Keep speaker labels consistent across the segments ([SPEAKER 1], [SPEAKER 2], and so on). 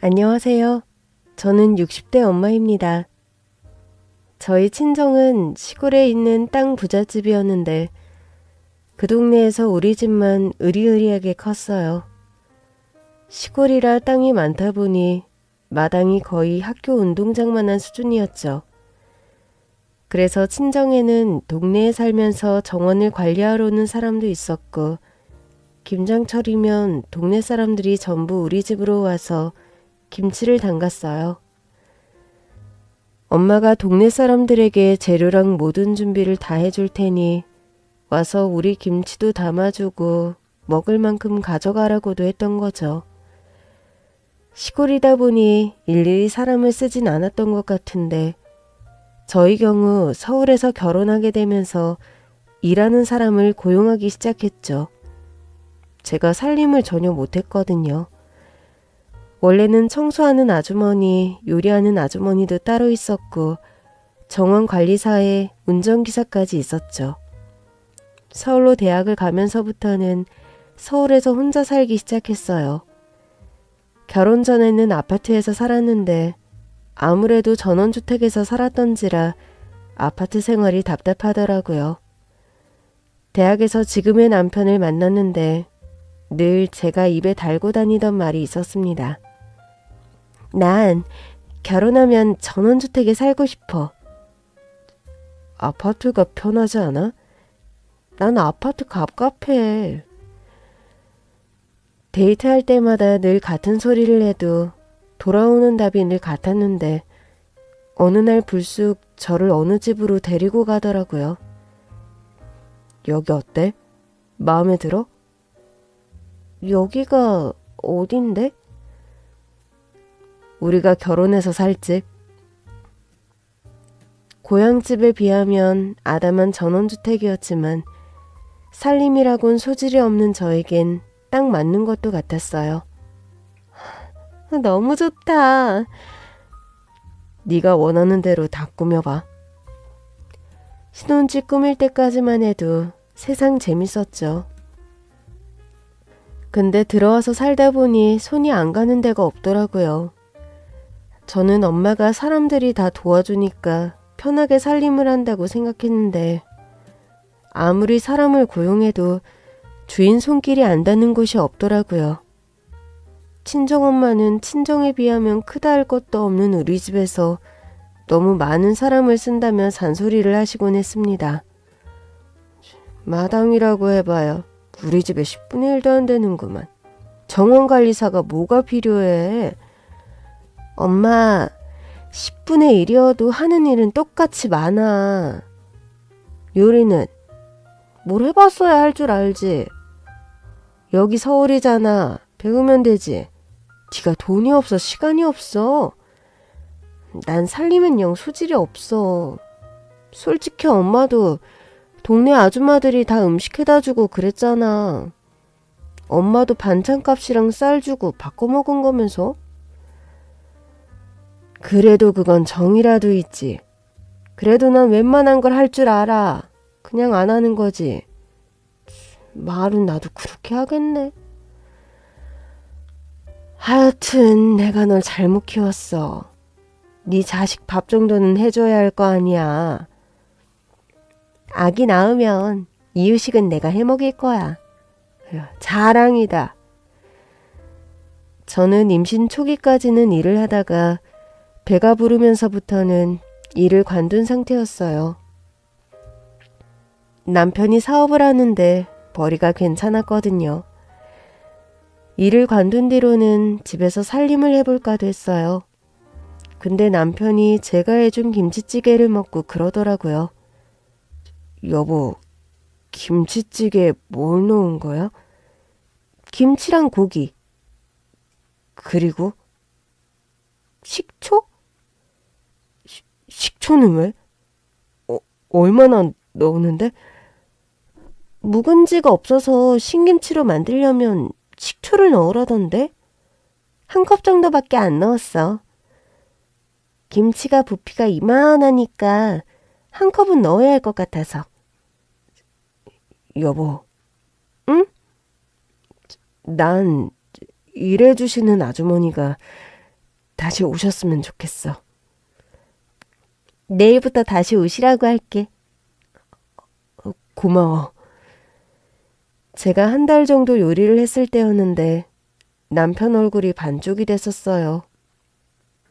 [SPEAKER 1] 안녕하세요. 저는 60대 엄마입니다. 저희 친정은 시골에 있는 땅 부잣집이었는데 그 동네에서 우리 집만 으리으리하게 컸어요. 시골이라 땅이 많다 보니 마당이 거의 학교 운동장만한 수준이었죠. 그래서 친정에는 동네에 살면서 정원을 관리하러 오는 사람도 있었고 김장철이면 동네 사람들이 전부 우리 집으로 와서 김치를 담갔어요. 엄마가 동네 사람들에게 재료랑 모든 준비를 다 해줄 테니 와서 우리 김치도 담아주고 먹을 만큼 가져가라고도 했던 거죠. 시골이다 보니 일일이 사람을 쓰진 않았던 것 같은데 저희 경우 서울에서 결혼하게 되면서 일하는 사람을 고용하기 시작했죠. 제가 살림을 전혀 못했거든요. 원래는 청소하는 아주머니, 요리하는 아주머니도 따로 있었고 정원 관리사에 운전기사까지 있었죠. 서울로 대학을 가면서부터는 서울에서 혼자 살기 시작했어요. 결혼 전에는 아파트에서 살았는데 아무래도 전원주택에서 살았던지라 아파트 생활이 답답하더라고요. 대학에서 지금의 남편을 만났는데 늘 제가 입에 달고 다니던 말이 있었습니다. 난 결혼하면 전원주택에 살고 싶어. 아파트가 편하지 않아? 난 아파트 갑갑해. 데이트할 때마다 늘 같은 소리를 해도 돌아오는 답이 늘 같았는데 어느 날 불쑥 저를 어느 집으로 데리고 가더라고요. 여기 어때? 마음에 들어? 여기가 어딘데? 우리가 결혼해서 살 집. 고향집에 비하면 아담한 전원주택이었지만 살림이라곤 소질이 없는 저에겐 딱 맞는 것도 같았어요. 너무 좋다. 네가 원하는 대로 다 꾸며봐. 신혼집 꾸밀 때까지만 해도 세상 재밌었죠. 근데 들어와서 살다 보니 손이 안 가는 데가 없더라고요. 저는 엄마가 사람들이 다 도와주니까 편하게 살림을 한다고 생각했는데 아무리 사람을 고용해도 주인 손길이 안 닿는 곳이 없더라고요. 친정엄마는 친정에 비하면 크다 할 것도 없는 우리 집에서 너무 많은 사람을 쓴다며 잔소리를 하시곤 했습니다. 마당이라고 해봐야 우리 집에 10분의 1도 안 되는구만. 정원관리사가 뭐가 필요해? 엄마, 10분의 1이어도 하는 일은 똑같이 많아. 요리는 뭘 해봤어야 할 줄 알지. 여기 서울이잖아. 배우면 되지. 네가 돈이 없어, 시간이 없어. 난 살림은 영 소질이 없어. 솔직히 엄마도 동네 아줌마들이 다 음식 해다 주고 그랬잖아. 엄마도 반찬값이랑 쌀 주고 바꿔 먹은 거면서. 그래도 그건 정이라도 있지. 그래도 난 웬만한 걸 할 줄 알아. 그냥 안 하는 거지. 말은 나도 그렇게 하겠네. 하여튼 내가 널 잘못 키웠어. 네 자식 밥 정도는 해줘야 할 거 아니야. 아기 낳으면 이유식은 내가 해먹일 거야. 자랑이다. 저는 임신 초기까지는 일을 하다가 배가 부르면서부터는 일을 관둔 상태였어요. 남편이 사업을 하는데 벌이가 괜찮았거든요. 일을 관둔 뒤로는 집에서 살림을 해볼까도 했어요. 근데 남편이 제가 해준 김치찌개를 먹고 그러더라고요. 여보, 김치찌개에 뭘 넣은 거야? 김치랑 고기. 그리고 식초? 식초는 왜? 얼마나 넣었는데? 묵은지가 없어서 신김치로 만들려면 식초를 넣으라던데? 한 컵 정도밖에 안 넣었어. 김치가 부피가 이만하니까 한 컵은 넣어야 할 것 같아서. 여보, 난 일해주시는 아주머니가 다시 오셨으면 좋겠어. 내일부터 다시 오시라고 할게. 고마워. 제가 한 달 정도 요리를 했을 때였는데 남편 얼굴이 반쪽이 됐었어요.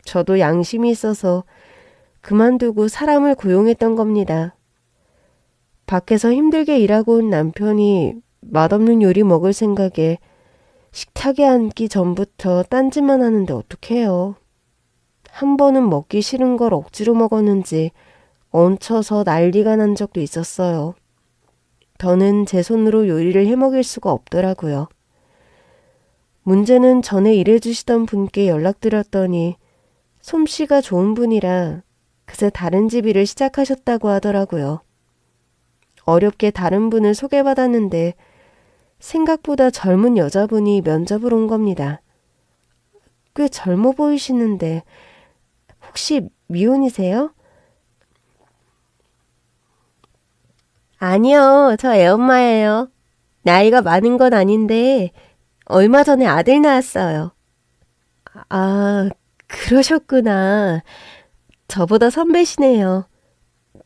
[SPEAKER 1] 저도 양심이 있어서 그만두고 사람을 고용했던 겁니다. 밖에서 힘들게 일하고 온 남편이 맛없는 요리 먹을 생각에 식탁에 앉기 전부터 딴짓만 하는데 어떡해요. 한 번은 먹기 싫은 걸 억지로 먹었는지 얹혀서 난리가 난 적도 있었어요. 더는 제 손으로 요리를 해먹일 수가 없더라고요. 문제는 전에 일해주시던 분께 연락드렸더니 솜씨가 좋은 분이라 그새 다른 집 일을 시작하셨다고 하더라고요. 어렵게 다른 분을 소개받았는데 생각보다 젊은 여자분이 면접을 온 겁니다. 꽤 젊어 보이시는데 혹시 미혼이세요? 아니요, 저 애엄마예요. 나이가 많은 건 아닌데 얼마 전에 아들 낳았어요. 아, 그러셨구나. 저보다 선배시네요.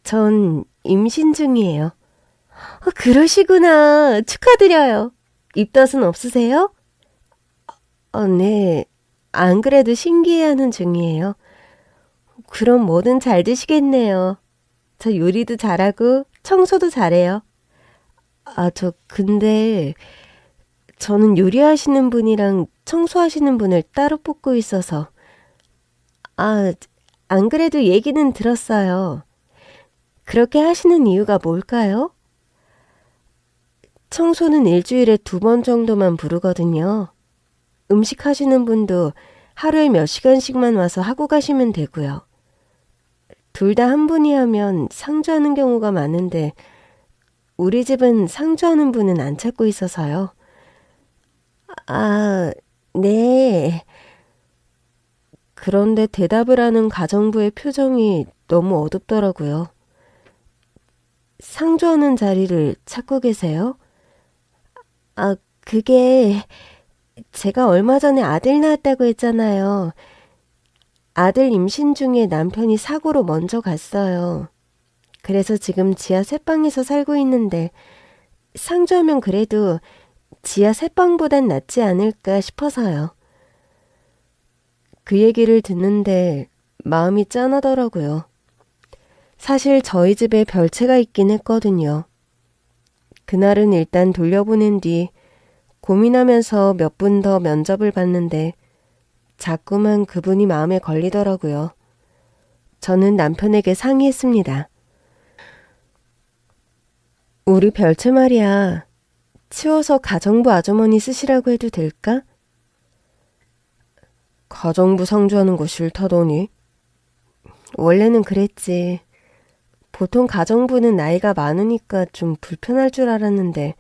[SPEAKER 1] 전 임신 중이에요. 그러시구나. 축하드려요. 입덧은 없으세요? 네. 안 그래도 신기해하는 중이에요. 그럼 뭐든 잘 드시겠네요. 저 요리도 잘하고 청소도 잘해요. 근데 저는 요리하시는 분이랑 청소하시는 분을 따로 뽑고 있어서. 안 그래도 얘기는 들었어요. 그렇게 하시는 이유가 뭘까요? 청소는 일주일에 2번 정도만 부르거든요. 음식 하시는 분도 하루에 몇 시간씩만 와서 하고 가시면 되고요. 둘 다 한 분이 하면 상주하는 경우가 많은데 우리 집은 상주하는 분은 안 찾고 있어서요. 네. 그런데 대답을 하는 가정부의 표정이 너무 어둡더라고요. 상주하는 자리를 찾고 계세요? 그게 제가 얼마 전에 아들 낳았다고 했잖아요. 아들 임신 중에 남편이 사고로 먼저 갔어요. 그래서 지금 지하 새방에서 살고 있는데 상주하면 그래도 지하 새방보단 낫지 않을까 싶어서요. 그 얘기를 듣는데 마음이 짠하더라고요. 사실 저희 집에 별채가 있긴 했거든요. 그날은 일단 돌려보낸 뒤 고민하면서 몇 분 더 면접을 봤는데 자꾸만 그분이 마음에 걸리더라고요. 저는 남편에게 상의했습니다. 우리 별채 말이야. 치워서 가정부 아주머니 쓰시라고 해도 될까? 가정부 상주하는 거 싫다더니. 원래는 그랬지. 보통 가정부는 나이가 많으니까 좀 불편할 줄 알았는데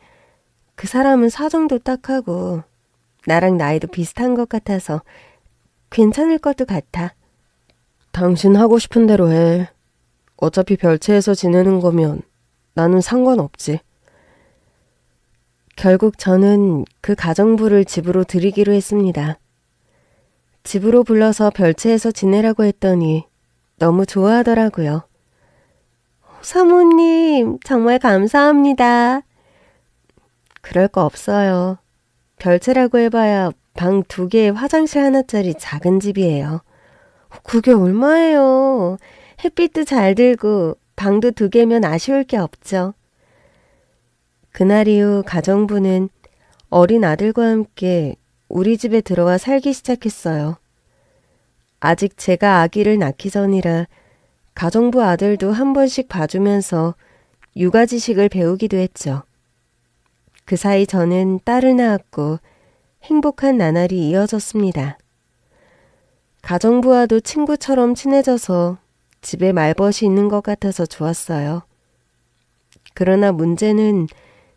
[SPEAKER 1] 그 사람은 사정도 딱하고 나랑 나이도 비슷한 것 같아서 괜찮을 것도 같아. 당신 하고 싶은 대로 해. 어차피 별채에서 지내는 거면 나는 상관없지. 결국 저는 그 가정부를 집으로 들이기로 했습니다. 집으로 불러서 별채에서 지내라고 했더니 너무 좋아하더라고요. 사모님, 정말 감사합니다. 그럴 거 없어요. 별채라고 해봐야 방 2개에 화장실 하나짜리 작은 집이에요. 그게 얼마예요? 햇빛도 잘 들고 방도 2개면 아쉬울 게 없죠. 그날 이후 가정부는 어린 아들과 함께 우리 집에 들어와 살기 시작했어요. 아직 제가 아기를 낳기 전이라 가정부 아들도 한 번씩 봐주면서 육아지식을 배우기도 했죠. 그 사이 저는 딸을 낳았고 행복한 나날이 이어졌습니다. 가정부와도 친구처럼 친해져서 집에 말벗이 있는 것 같아서 좋았어요. 그러나 문제는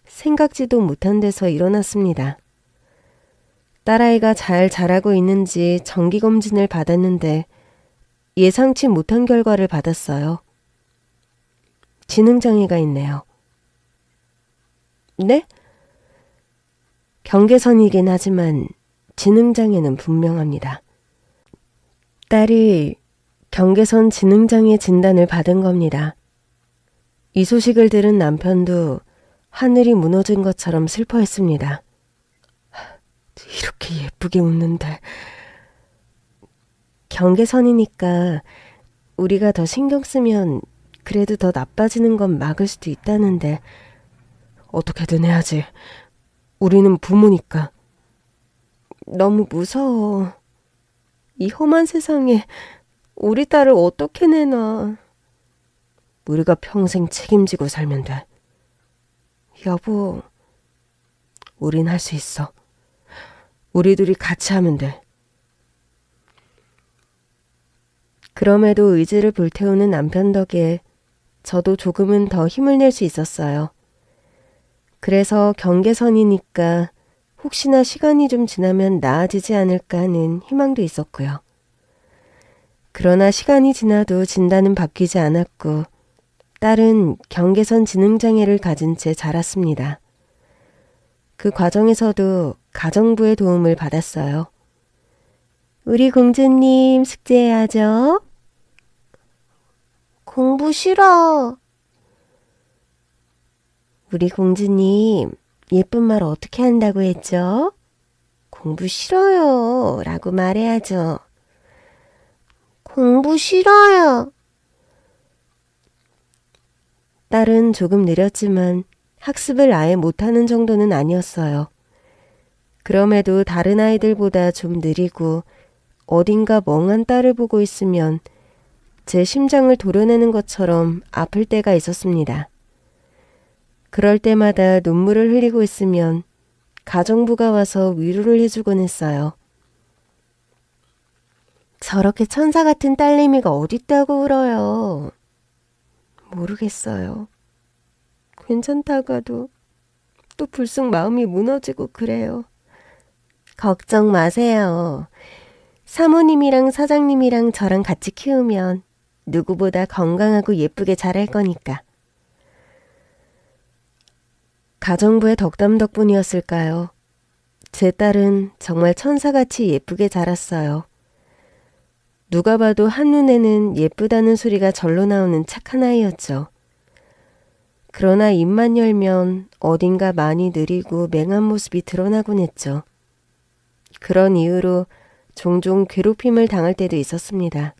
[SPEAKER 1] 생각지도 못한 데서 일어났습니다. 딸아이가 잘 자라고 있는지 정기검진을 받았는데 예상치 못한 결과를 받았어요. 지능장애가 있네요. 네? 경계선이긴 하지만 지능장애는 분명합니다. 딸이 경계선 지능장애 진단을 받은 겁니다. 이 소식을 들은 남편도 하늘이 무너진 것처럼 슬퍼했습니다. 이렇게 예쁘게 웃는데. 경계선이니까 우리가 더 신경 쓰면 그래도 더 나빠지는 건 막을 수도 있다는데 어떻게든 해야지. 우리는 부모니까. 너무 무서워. 이 험한 세상에 우리 딸을 어떻게 내놔. 우리가 평생 책임지고 살면 돼. 여보, 우린 할 수 있어. 우리 둘이 같이 하면 돼. 그럼에도 의지를 불태우는 남편 덕에 저도 조금은 더 힘을 낼 수 있었어요. 그래서 경계선이니까 혹시나 시간이 좀 지나면 나아지지 않을까 하는 희망도 있었고요. 그러나 시간이 지나도 진단은 바뀌지 않았고 딸은 경계선 지능장애를 가진 채 자랐습니다. 그 과정에서도 가정부의 도움을 받았어요. 우리 공주님 숙제해야죠. 공부 싫어. 우리 공주님 예쁜 말 어떻게 한다고 했죠? 공부 싫어요 라고 말해야죠. 공부 싫어요. 딸은 조금 느렸지만 학습을 아예 못하는 정도는 아니었어요. 그럼에도 다른 아이들보다 좀 느리고 어딘가 멍한 딸을 보고 있으면 제 심장을 도려내는 것처럼 아플 때가 있었습니다. 그럴 때마다 눈물을 흘리고 있으면 가정부가 와서 위로를 해주곤 했어요. 저렇게 천사 같은 딸내미가 어딨다고 울어요. 모르겠어요. 괜찮다가도 또 불쑥 마음이 무너지고 그래요. 걱정 마세요. 사모님이랑 사장님이랑 저랑 같이 키우면 누구보다 건강하고 예쁘게 자랄 거니까. 가정부의 덕담 덕분이었을까요? 제 딸은 정말 천사같이 예쁘게 자랐어요. 누가 봐도 한눈에는 예쁘다는 소리가 절로 나오는 착한 아이였죠. 그러나 입만 열면 어딘가 많이 느리고 맹한 모습이 드러나곤 했죠. 그런 이유로 종종 괴롭힘을 당할 때도 있었습니다.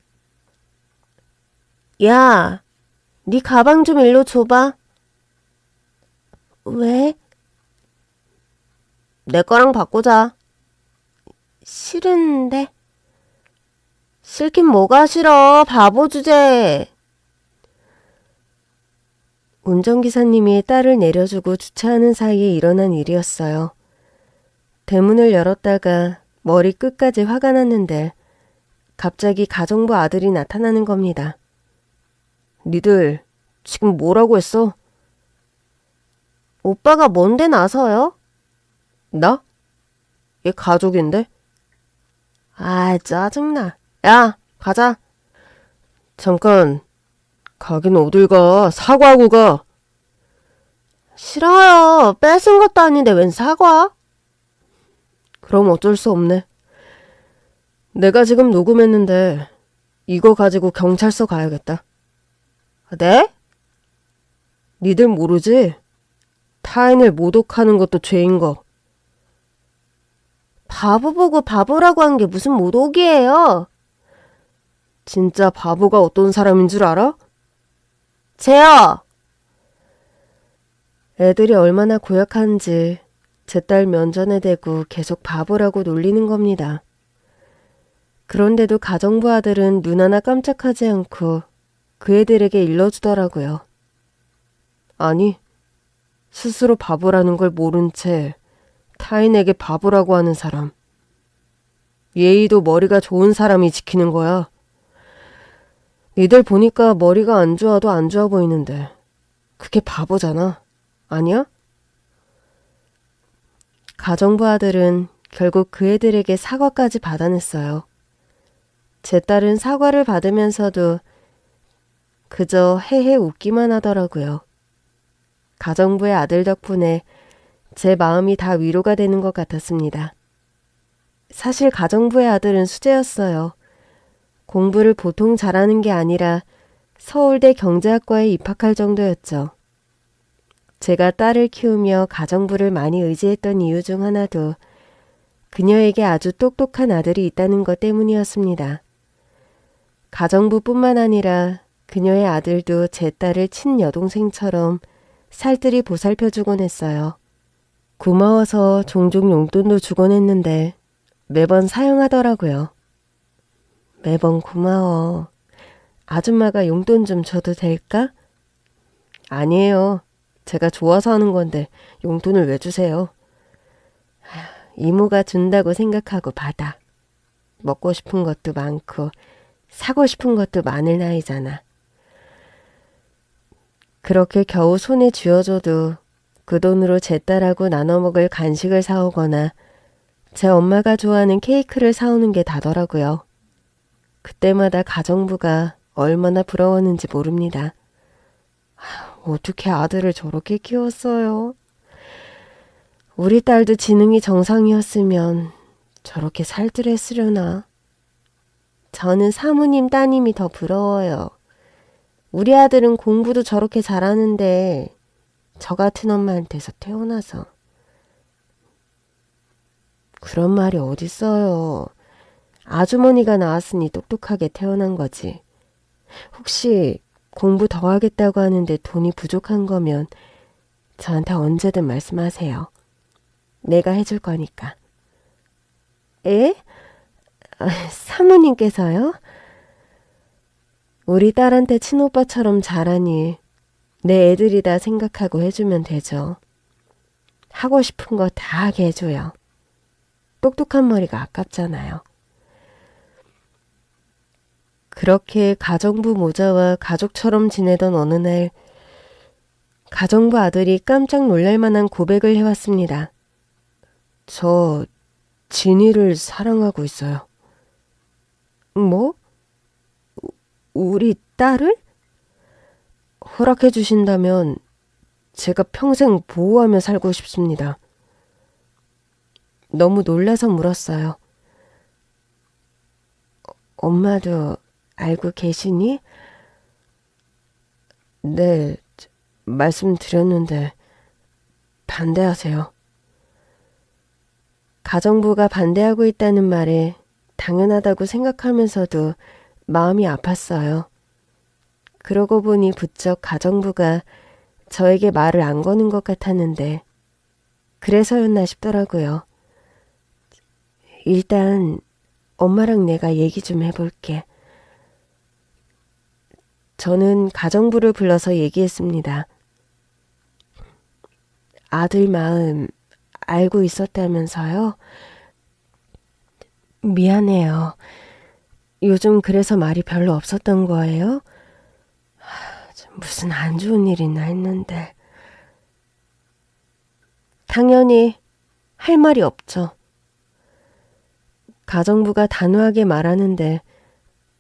[SPEAKER 1] 야, 네 가방 좀 일로 줘봐. 왜? 내 거랑 바꾸자. 싫은데? 싫긴 뭐가 싫어. 바보 주제. 운전기사님이 딸을 내려주고 주차하는 사이에 일어난 일이었어요. 대문을 열었다가 머리 끝까지 화가 났는데 갑자기 가정부 아들이 나타나는 겁니다. 니들 지금 뭐라고 했어? 오빠가 뭔데 나서요? 나? 얘 가족인데? 아, 짜증나. 야, 가자. 잠깐, 가긴 어딜 가. 사과하고 가. 싫어요. 뺏은 것도 아닌데 웬 사과? 그럼 어쩔 수 없네. 내가 지금 녹음했는데 이거 가지고 경찰서 가야겠다. 네? 니들 모르지? 타인을 모독하는 것도 죄인 거. 바보 보고 바보라고 한 게 무슨 모독이에요? 진짜 바보가 어떤 사람인 줄 알아? 쟤요! 애들이 얼마나 고약한지 제 딸 면전에 대고 계속 바보라고 놀리는 겁니다. 그런데도 가정부 아들은 눈 하나 깜짝하지 않고 그 애들에게 일러주더라고요. 아니, 스스로 바보라는 걸 모른 채 타인에게 바보라고 하는 사람. 예의도 머리가 좋은 사람이 지키는 거야. 니들 보니까 머리가 안 좋아도 안 좋아 보이는데 그게 바보잖아. 아니야? 가정부 아들은 결국 그 애들에게 사과까지 받아냈어요. 제 딸은 사과를 받으면서도 그저 헤헤 웃기만 하더라고요. 가정부의 아들 덕분에 제 마음이 다 위로가 되는 것 같았습니다. 사실 가정부의 아들은 수재였어요. 공부를 보통 잘하는 게 아니라 서울대 경제학과에 입학할 정도였죠. 제가 딸을 키우며 가정부를 많이 의지했던 이유 중 하나도 그녀에게 아주 똑똑한 아들이 있다는 것 때문이었습니다. 가정부뿐만 아니라 그녀의 아들도 제 딸을 친여동생처럼 살뜰히 보살펴주곤 했어요. 고마워서 종종 용돈도 주곤 했는데 매번 사용하더라고요. 매번 고마워. 아줌마가 용돈 좀 줘도 될까? 아니에요. 제가 좋아서 하는 건데 용돈을 왜 주세요? 이모가 준다고 생각하고 받아. 먹고 싶은 것도 많고 사고 싶은 것도 많을 나이잖아. 그렇게 겨우 손에 쥐어줘도 그 돈으로 제 딸하고 나눠 먹을 간식을 사오거나 제 엄마가 좋아하는 케이크를 사오는 게 다더라고요. 그때마다 가정부가 얼마나 부러웠는지 모릅니다. 어떻게 아들을 저렇게 키웠어요? 우리 딸도 지능이 정상이었으면 저렇게 살뜰했으려나. 저는 사모님 따님이 더 부러워요. 우리 아들은 공부도 저렇게 잘하는데 저 같은 엄마한테서 태어나서. 그런 말이 어딨어요. 아주머니가 낳았으니 똑똑하게 태어난 거지. 혹시 공부 더 하겠다고 하는데 돈이 부족한 거면 저한테 언제든 말씀하세요. 내가 해줄 거니까. 에? 사모님께서요? 우리 딸한테 친오빠처럼 잘하니 내 애들이다 생각하고 해주면 되죠. 하고 싶은 거 다 하게 해줘요. 똑똑한 머리가 아깝잖아요. 그렇게 가정부 모자와 가족처럼 지내던 어느 날 가정부 아들이 깜짝 놀랄 만한 고백을 해왔습니다. 저 진이를 사랑하고 있어요. 뭐? 우리 딸을? 허락해 주신다면 제가 평생 보호하며 살고 싶습니다. 너무 놀라서 물었어요. 엄마도 알고 계시니? 네, 말씀드렸는데 반대하세요. 가정부가 반대하고 있다는 말에 당연하다고 생각하면서도 마음이 아팠어요. 그러고 보니 부쩍 가정부가 저에게 말을 안 거는 것 같았는데 그래서였나 싶더라고요. 일단 엄마랑 내가 얘기 좀 해볼게. 저는 가정부를 불러서 얘기했습니다. 아들 마음 알고 있었다면서요? 미안해요. 요즘 그래서 말이 별로 없었던 거예요? 무슨 안 좋은 일이나 했는데. 당연히 할 말이 없죠. 가정부가 단호하게 말하는데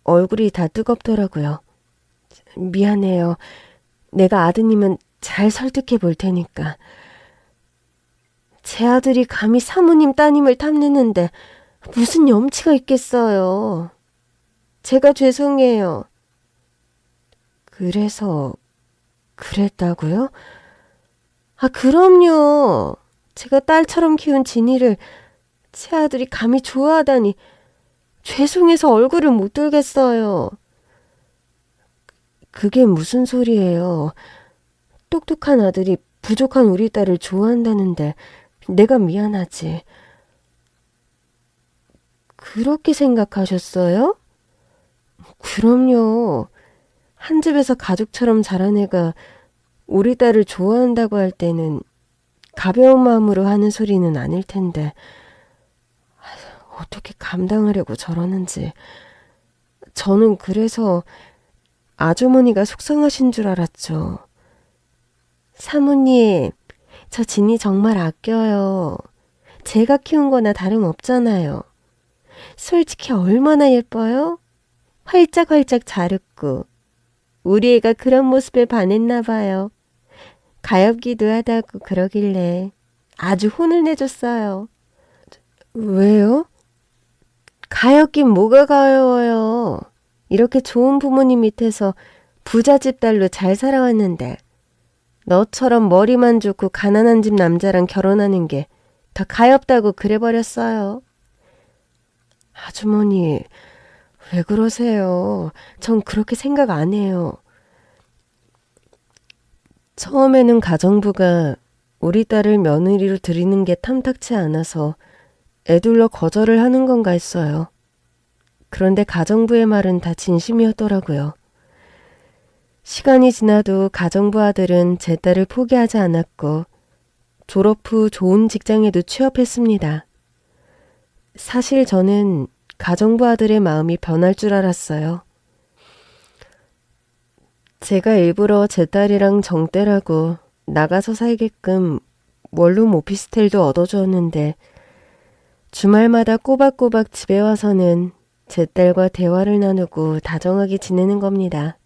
[SPEAKER 1] 얼굴이 다 뜨겁더라고요. 미안해요. 내가 아드님은 잘 설득해 볼 테니까. 제 아들이 감히 사모님 따님을 탐내는데 무슨 염치가 있겠어요. 제가 죄송해요. 그래서 그랬다고요? 그럼요. 제가 딸처럼 키운 진이를 제 아들이 감히 좋아하다니 죄송해서 얼굴을 못 들겠어요. 그게 무슨 소리예요. 똑똑한 아들이 부족한 우리 딸을 좋아한다는데 내가 미안하지. 그렇게 생각하셨어요? 그럼요. 한 집에서 가족처럼 자란 애가 우리 딸을 좋아한다고 할 때는 가벼운 마음으로 하는 소리는 아닐 텐데 어떻게 감당하려고 저러는지. 저는 그래서 아주머니가 속상하신 줄 알았죠. 사모님, 저 진이 정말 아껴요. 제가 키운 거나 다름없잖아요. 솔직히 얼마나 예뻐요? 활짝활짝 잘 웃고. 우리 애가 그런 모습에 반했나 봐요. 가엾기도 하다고 그러길래 아주 혼을 내줬어요. 왜요? 가엾긴 뭐가 가여워요. 이렇게 좋은 부모님 밑에서 부잣집 딸로 잘 살아왔는데 너처럼 머리만 좋고 가난한 집 남자랑 결혼하는 게 더 가엾다고 그래버렸어요. 아주머니, 왜 그러세요? 전 그렇게 생각 안 해요. 처음에는 가정부가 우리 딸을 며느리로 들이는 게 탐탁치 않아서 애둘러 거절을 하는 건가 했어요. 그런데 가정부의 말은 다 진심이었더라고요. 시간이 지나도 가정부 아들은 제 딸을 포기하지 않았고 졸업 후 좋은 직장에도 취업했습니다. 사실 저는 가정부 아들의 마음이 변할 줄 알았어요. 제가 일부러 제 딸이랑 정떼라고 나가서 살게끔 원룸 오피스텔도 얻어주었는데 주말마다 꼬박꼬박 집에 와서는 제 딸과 대화를 나누고 다정하게 지내는 겁니다.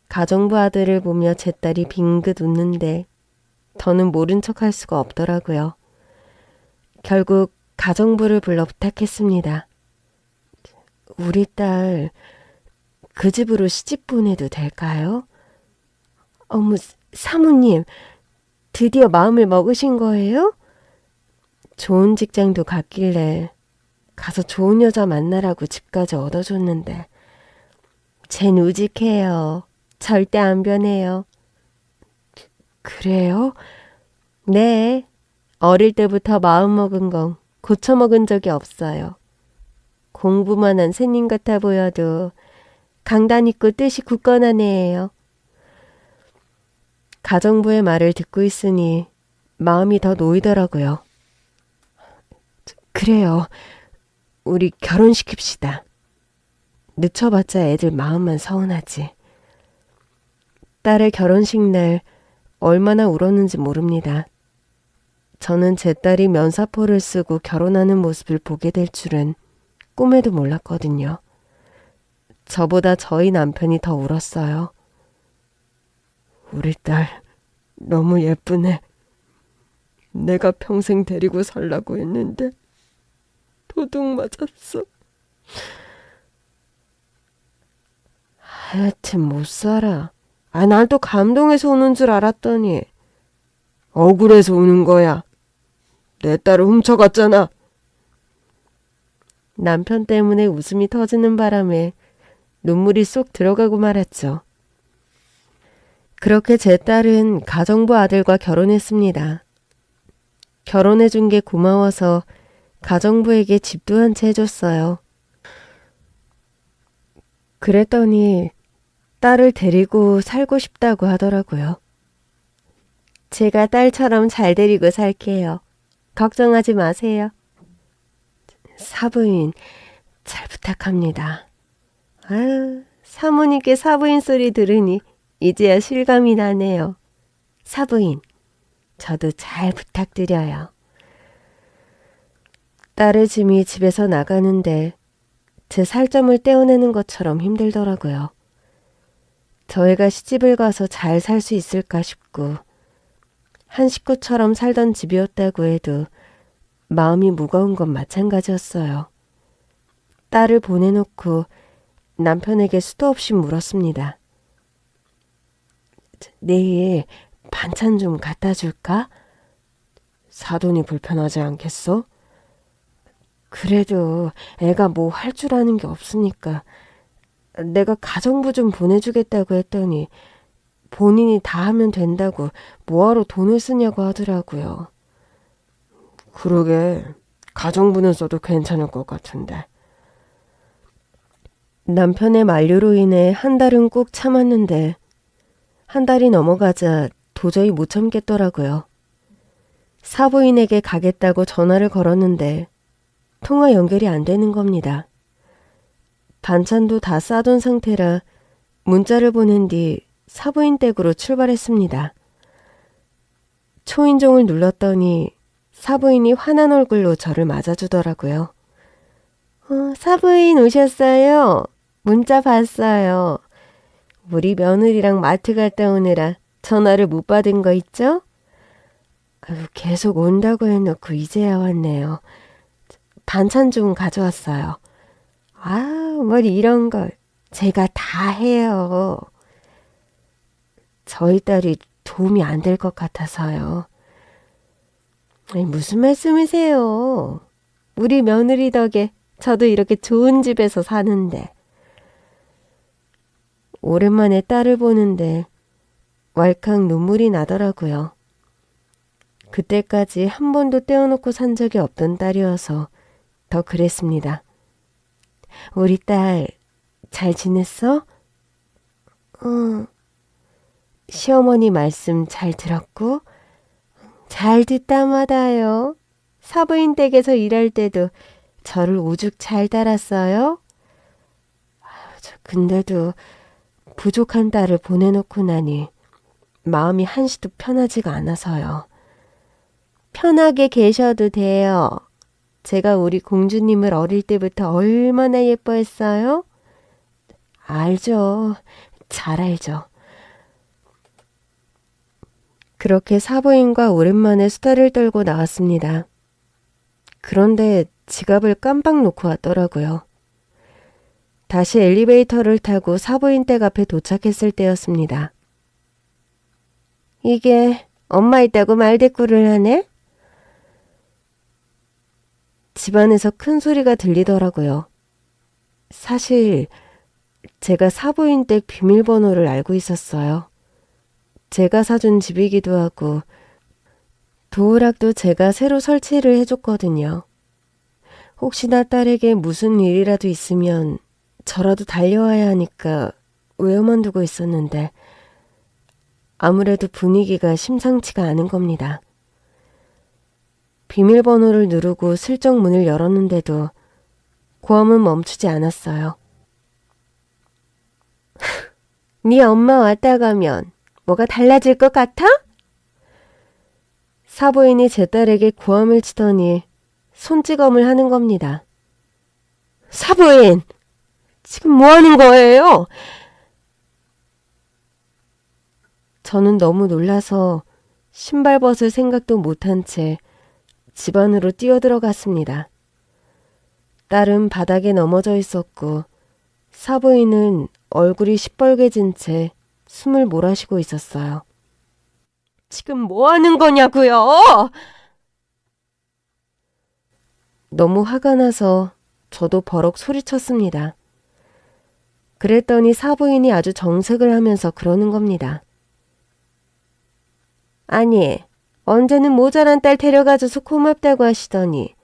[SPEAKER 1] 가정부 아들을 보며 제 딸이 빙긋 웃는데 더는 모른 척할 수가 없더라고요. 결국 가정부를 불러 부탁했습니다. 우리 딸 그 집으로 시집 보내도 될까요? 어머, 사모님, 드디어 마음을 먹으신 거예요? 좋은 직장도 갔길래 가서 좋은 여자 만나라고 집까지 얻어줬는데 쟨 우직해요. 절대 안 변해요. 그래요? 네. 어릴 때부터 마음먹은 건 고쳐먹은 적이 없어요. 공부만 한 새님 같아 보여도 강단 있고 뜻이 굳건한 애예요. 가정부의 말을 듣고 있으니 마음이 더 놓이더라고요. 그래요. 우리 결혼시킵시다. 늦춰봤자 애들 마음만 서운하지. 딸의 결혼식 날 얼마나 울었는지 모릅니다. 저는 제 딸이 면사포를 쓰고 결혼하는 모습을 보게 될 줄은 꿈에도 몰랐거든요. 저보다 저희 남편이 더 울었어요. 우리 딸 너무 예쁘네. 내가 평생 데리고 살라고 했는데 도둑 맞았어. 하여튼 못 살아. 날 또 감동해서 우는 줄 알았더니 억울해서 우는 거야. 내 딸을 훔쳐갔잖아. 남편 때문에 웃음이 터지는 바람에 눈물이 쏙 들어가고 말았죠. 그렇게 제 딸은 가정부 아들과 결혼했습니다. 결혼해준 게 고마워서 가정부에게 집도 한 채 해줬어요. 그랬더니 딸을 데리고 살고 싶다고 하더라고요. 제가 딸처럼 잘 데리고 살게요. 걱정하지 마세요. 사부인 잘 부탁합니다. 아유, 사모님께 사부인 소리 들으니 이제야 실감이 나네요. 사부인, 저도 잘 부탁드려요. 딸의 짐이 집에서 나가는데 제 살점을 떼어내는 것처럼 힘들더라고요. 저희가 시집을 가서 잘 살 수 있을까 싶고 한 식구처럼 살던 집이었다고 해도 마음이 무거운 건 마찬가지였어요. 딸을 보내놓고 남편에게 수도 없이 물었습니다. 내일 반찬 좀 갖다 줄까? 사돈이 불편하지 않겠어? 그래도 애가 뭐 할 줄 아는 게 없으니까 내가 가정부 좀 보내주겠다고 했더니 본인이 다 하면 된다고 뭐하러 돈을 쓰냐고 하더라고요. 그러게 가정부는 써도 괜찮을 것 같은데. 남편의 만류로 인해 한 달은 꾹 참았는데 한 달이 넘어가자 도저히 못 참겠더라고요. 사부인에게 가겠다고 전화를 걸었는데 통화 연결이 안 되는 겁니다. 반찬도 다 싸둔 상태라 문자를 보낸 뒤 사부인 댁으로 출발했습니다. 초인종을 눌렀더니 사부인이 화난 얼굴로 저를 맞아주더라고요. 사부인 오셨어요. 문자 봤어요. 우리 며느리랑 마트 갔다 오느라 전화를 못 받은 거 있죠? 계속 온다고 해놓고 이제야 왔네요. 반찬 좀 가져왔어요. 뭘 이런 걸. 제가 다 해요. 저희 딸이 도움이 안 될 것 같아서요. 아니, 무슨 말씀이세요? 우리 며느리 덕에 저도 이렇게 좋은 집에서 사는데. 오랜만에 딸을 보는데 왈칵 눈물이 나더라고요. 그때까지 한 번도 떼어놓고 산 적이 없던 딸이어서 더 그랬습니다. 우리 딸 잘 지냈어? 시어머니 말씀 잘 들었고? 잘 듣다마다요. 사부인 댁에서 일할 때도 저를 오죽 잘 따랐어요? 근데도 부족한 딸을 보내놓고 나니 마음이 한시도 편하지가 않아서요. 편하게 계셔도 돼요. 제가 우리 공주님을 어릴 때부터 얼마나 예뻐했어요? 알죠. 잘 알죠. 그렇게 사부인과 오랜만에 수다를 떨고 나왔습니다. 그런데 지갑을 깜빡 놓고 왔더라고요. 다시 엘리베이터를 타고 사부인 댁 앞에 도착했을 때였습니다. 이게 엄마 있다고 말대꾸를 하네? 집안에서 큰 소리가 들리더라고요. 사실 제가 사부인 댁 비밀번호를 알고 있었어요. 제가 사준 집이기도 하고 도우락도 제가 새로 설치를 해줬거든요. 혹시나 딸에게 무슨 일이라도 있으면 저라도 달려와야 하니까 외워만 두고 있었는데 아무래도 분위기가 심상치가 않은 겁니다. 비밀번호를 누르고 슬쩍 문을 열었는데도 고함은 멈추지 않았어요. 네 엄마 왔다 가면 뭐가 달라질 것 같아? 사부인이 제 딸에게 고함을 치더니 손찌검을 하는 겁니다. 사부인! 지금 뭐 하는 거예요? 저는 너무 놀라서 신발 벗을 생각도 못한 채 집 안으로 뛰어들어갔습니다. 딸은 바닥에 넘어져 있었고 사부인은 얼굴이 시뻘개진 채 숨을 몰아쉬고 있었어요. 지금 뭐 하는 거냐고요? 너무 화가 나서 저도 버럭 소리쳤습니다. 그랬더니 사부인이 아주 정색을 하면서 그러는 겁니다. 아니, 언제는 모자란 딸 데려가줘서 고맙다고 하시더니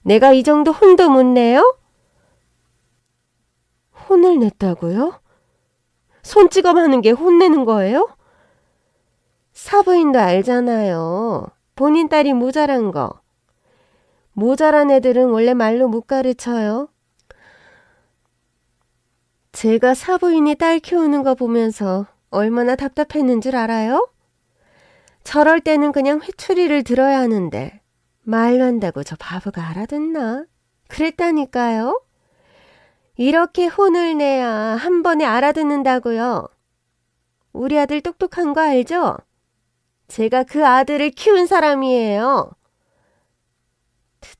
[SPEAKER 1] 내가 이 정도 혼도 못 내요? 혼을 냈다고요? 손찌검 하는 게 혼내는 거예요? 사부인도 알잖아요. 본인 딸이 모자란 거. 모자란 애들은 원래 말로 못 가르쳐요. 제가 사부인이 딸 키우는 거 보면서 얼마나 답답했는 줄 알아요? 저럴 때는 그냥 회초리를 들어야 하는데 말로 한다고 저 바보가 알아듣나? 그랬다니까요. 이렇게 혼을 내야 한 번에 알아듣는다고요. 우리 아들 똑똑한 거 알죠? 제가 그 아들을 키운 사람이에요.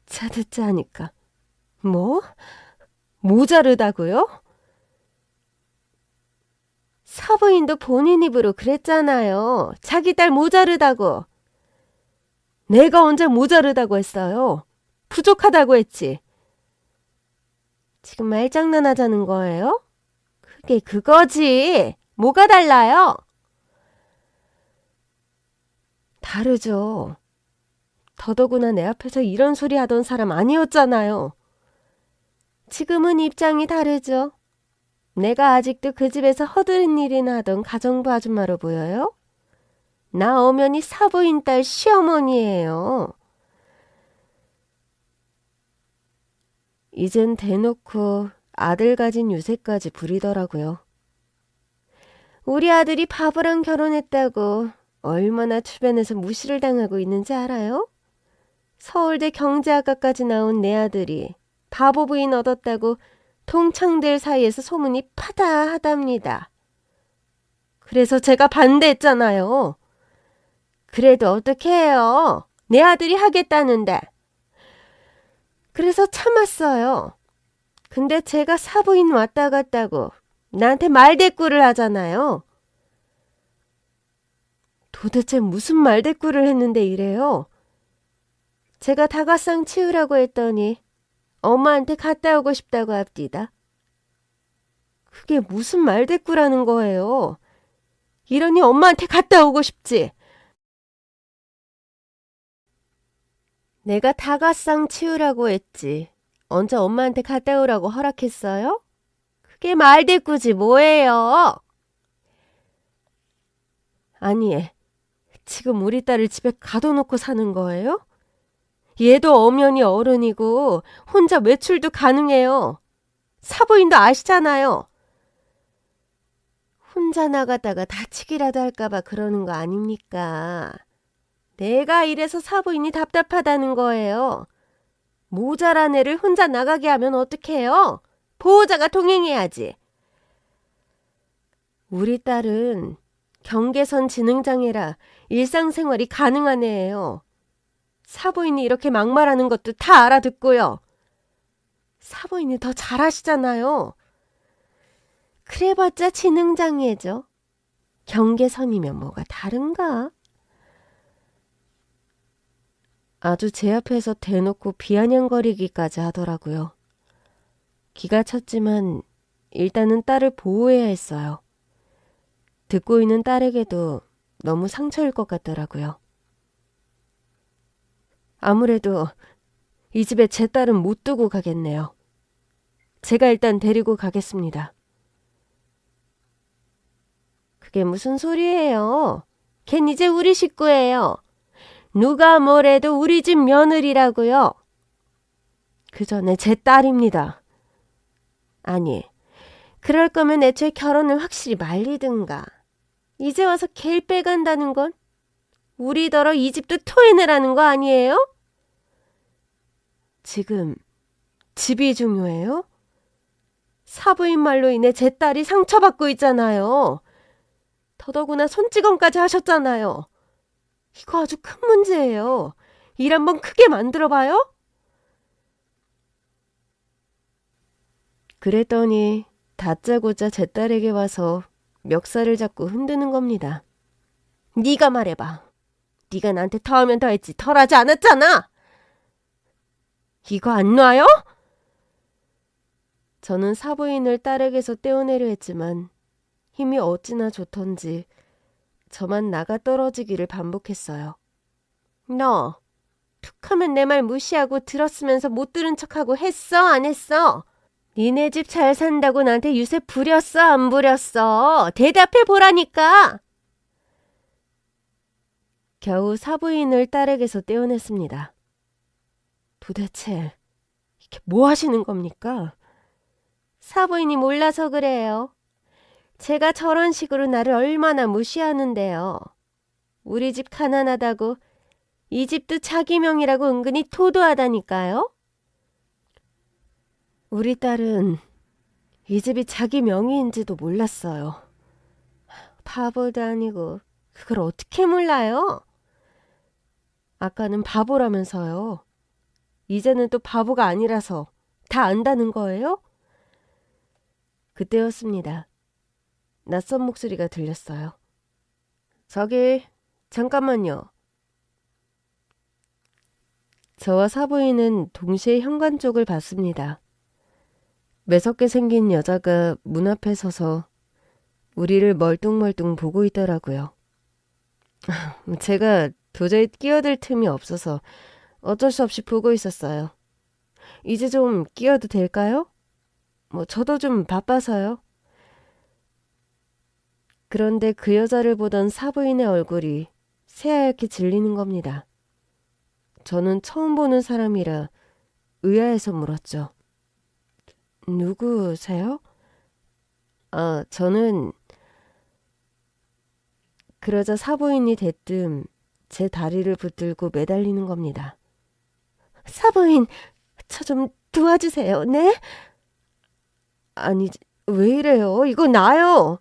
[SPEAKER 1] 듣자 하니까 뭐? 모자르다고요? 사부인도 본인 입으로 그랬잖아요. 자기 딸 모자르다고. 내가 언제 모자르다고 했어요? 부족하다고 했지. 지금 말장난하자는 거예요? 그게 그거지. 뭐가 달라요? 다르죠. 더더구나 내 앞에서 이런 소리 하던 사람 아니었잖아요. 지금은 입장이 다르죠. 내가 아직도 그 집에서 허드렛 일이나 하던 가정부 아줌마로 보여요? 나 엄연히 사부인 딸 시어머니예요. 이젠 대놓고 아들 가진 유세까지 부리더라고요. 우리 아들이 바보랑 결혼했다고 얼마나 주변에서 무시를 당하고 있는지 알아요? 서울대 경제학과까지 나온 내 아들이 바보 부인 얻었다고 동창들 사이에서 소문이 파다하답니다. 그래서 제가 반대했잖아요. 그래도 어떻게 해요? 내 아들이 하겠다는데. 그래서 참았어요. 근데 제가 사부인 왔다 갔다고 나한테 말대꾸를 하잖아요. 도대체 무슨 말대꾸를 했는데 이래요? 제가 다가상 치우라고 했더니 엄마한테 갔다 오고 싶다고 합디다. 그게 무슨 말대꾸라는 거예요? 이러니 엄마한테 갔다 오고 싶지. 내가 다가상 치우라고 했지. 언제 엄마한테 갔다 오라고 허락했어요? 그게 말대꾸지 뭐예요? 아니, 지금 우리 딸을 집에 가둬놓고 사는 거예요? 얘도 엄연히 어른이고 혼자 외출도 가능해요. 사부인도 아시잖아요. 혼자 나가다가 다치기라도 할까봐 그러는 거 아닙니까? 내가 이래서 사부인이 답답하다는 거예요. 모자란 애를 혼자 나가게 하면 어떡해요? 보호자가 동행해야지. 우리 딸은 경계선 지능장애라 일상생활이 가능한 애예요. 사부인이 이렇게 막말하는 것도 다 알아듣고요. 사부인이 더 잘하시잖아요. 그래봤자 지능장애죠. 경계선이면 뭐가 다른가? 아주 제 앞에서 대놓고 비아냥거리기까지 하더라고요. 기가 찼지만 일단은 딸을 보호해야 했어요. 듣고 있는 딸에게도 너무 상처일 것 같더라고요. 아무래도 이 집에 제 딸은 못 두고 가겠네요. 제가 일단 데리고 가겠습니다. 그게 무슨 소리예요? 걘 이제 우리 식구예요. 누가 뭐래도 우리 집 며느리라고요. 그 전에 제 딸입니다. 아니, 그럴 거면 애초에 결혼을 확실히 말리든가. 이제 와서 걔를 빼간다는 건 우리더러 이 집도 토해내라는 거 아니에요? 지금 집이 중요해요? 사부인 말로 인해 제 딸이 상처받고 있잖아요. 더더구나 손찌검까지 하셨잖아요. 이거 아주 큰 문제예요. 일 한번 크게 만들어봐요? 그랬더니 다짜고짜 제 딸에게 와서 멱살을 잡고 흔드는 겁니다. 네가 말해봐. 네가 나한테 더하면 더했지 덜하지 않았잖아. 이거 안 놔요? 저는 사부인을 딸에게서 떼어내려 했지만 힘이 어찌나 좋던지 저만 나가 떨어지기를 반복했어요. 너 툭하면 내 말 무시하고 들었으면서 못 들은 척하고 했어 안 했어? 니네 집 잘 산다고 나한테 유세 부렸어 안 부렸어? 대답해 보라니까. 겨우 사부인을 딸에게서 떼어냈습니다. 도대체 이게 뭐 하시는 겁니까? 사부인이 몰라서 그래요. 제가 저런 식으로 나를 얼마나 무시하는데요. 우리 집 가난하다고 이 집도 자기 명이라고 은근히 토도하다니까요. 우리 딸은 이 집이 자기 명의인지도 몰랐어요. 바보도 아니고 그걸 어떻게 몰라요? 아까는 바보라면서요. 이제는 또 바보가 아니라서 다 안다는 거예요? 그때였습니다. 낯선 목소리가 들렸어요. 저기 잠깐만요. 저와 사부인은 동시에 현관 쪽을 봤습니다. 매섭게 생긴 여자가 문 앞에 서서 우리를 멀뚱멀뚱 보고 있더라고요. 제가 도저히 끼어들 틈이 없어서 어쩔 수 없이 보고 있었어요. 이제 좀 끼어도 될까요? 저도 좀 바빠서요. 그런데 그 여자를 보던 사부인의 얼굴이 새하얗게 질리는 겁니다. 저는 처음 보는 사람이라 의아해서 물었죠. 누구세요? 저는... 그러자 사부인이 대뜸 제 다리를 붙들고 매달리는 겁니다. 사부인, 저 좀 도와주세요. 네? 아니, 왜 이래요? 이거 나요.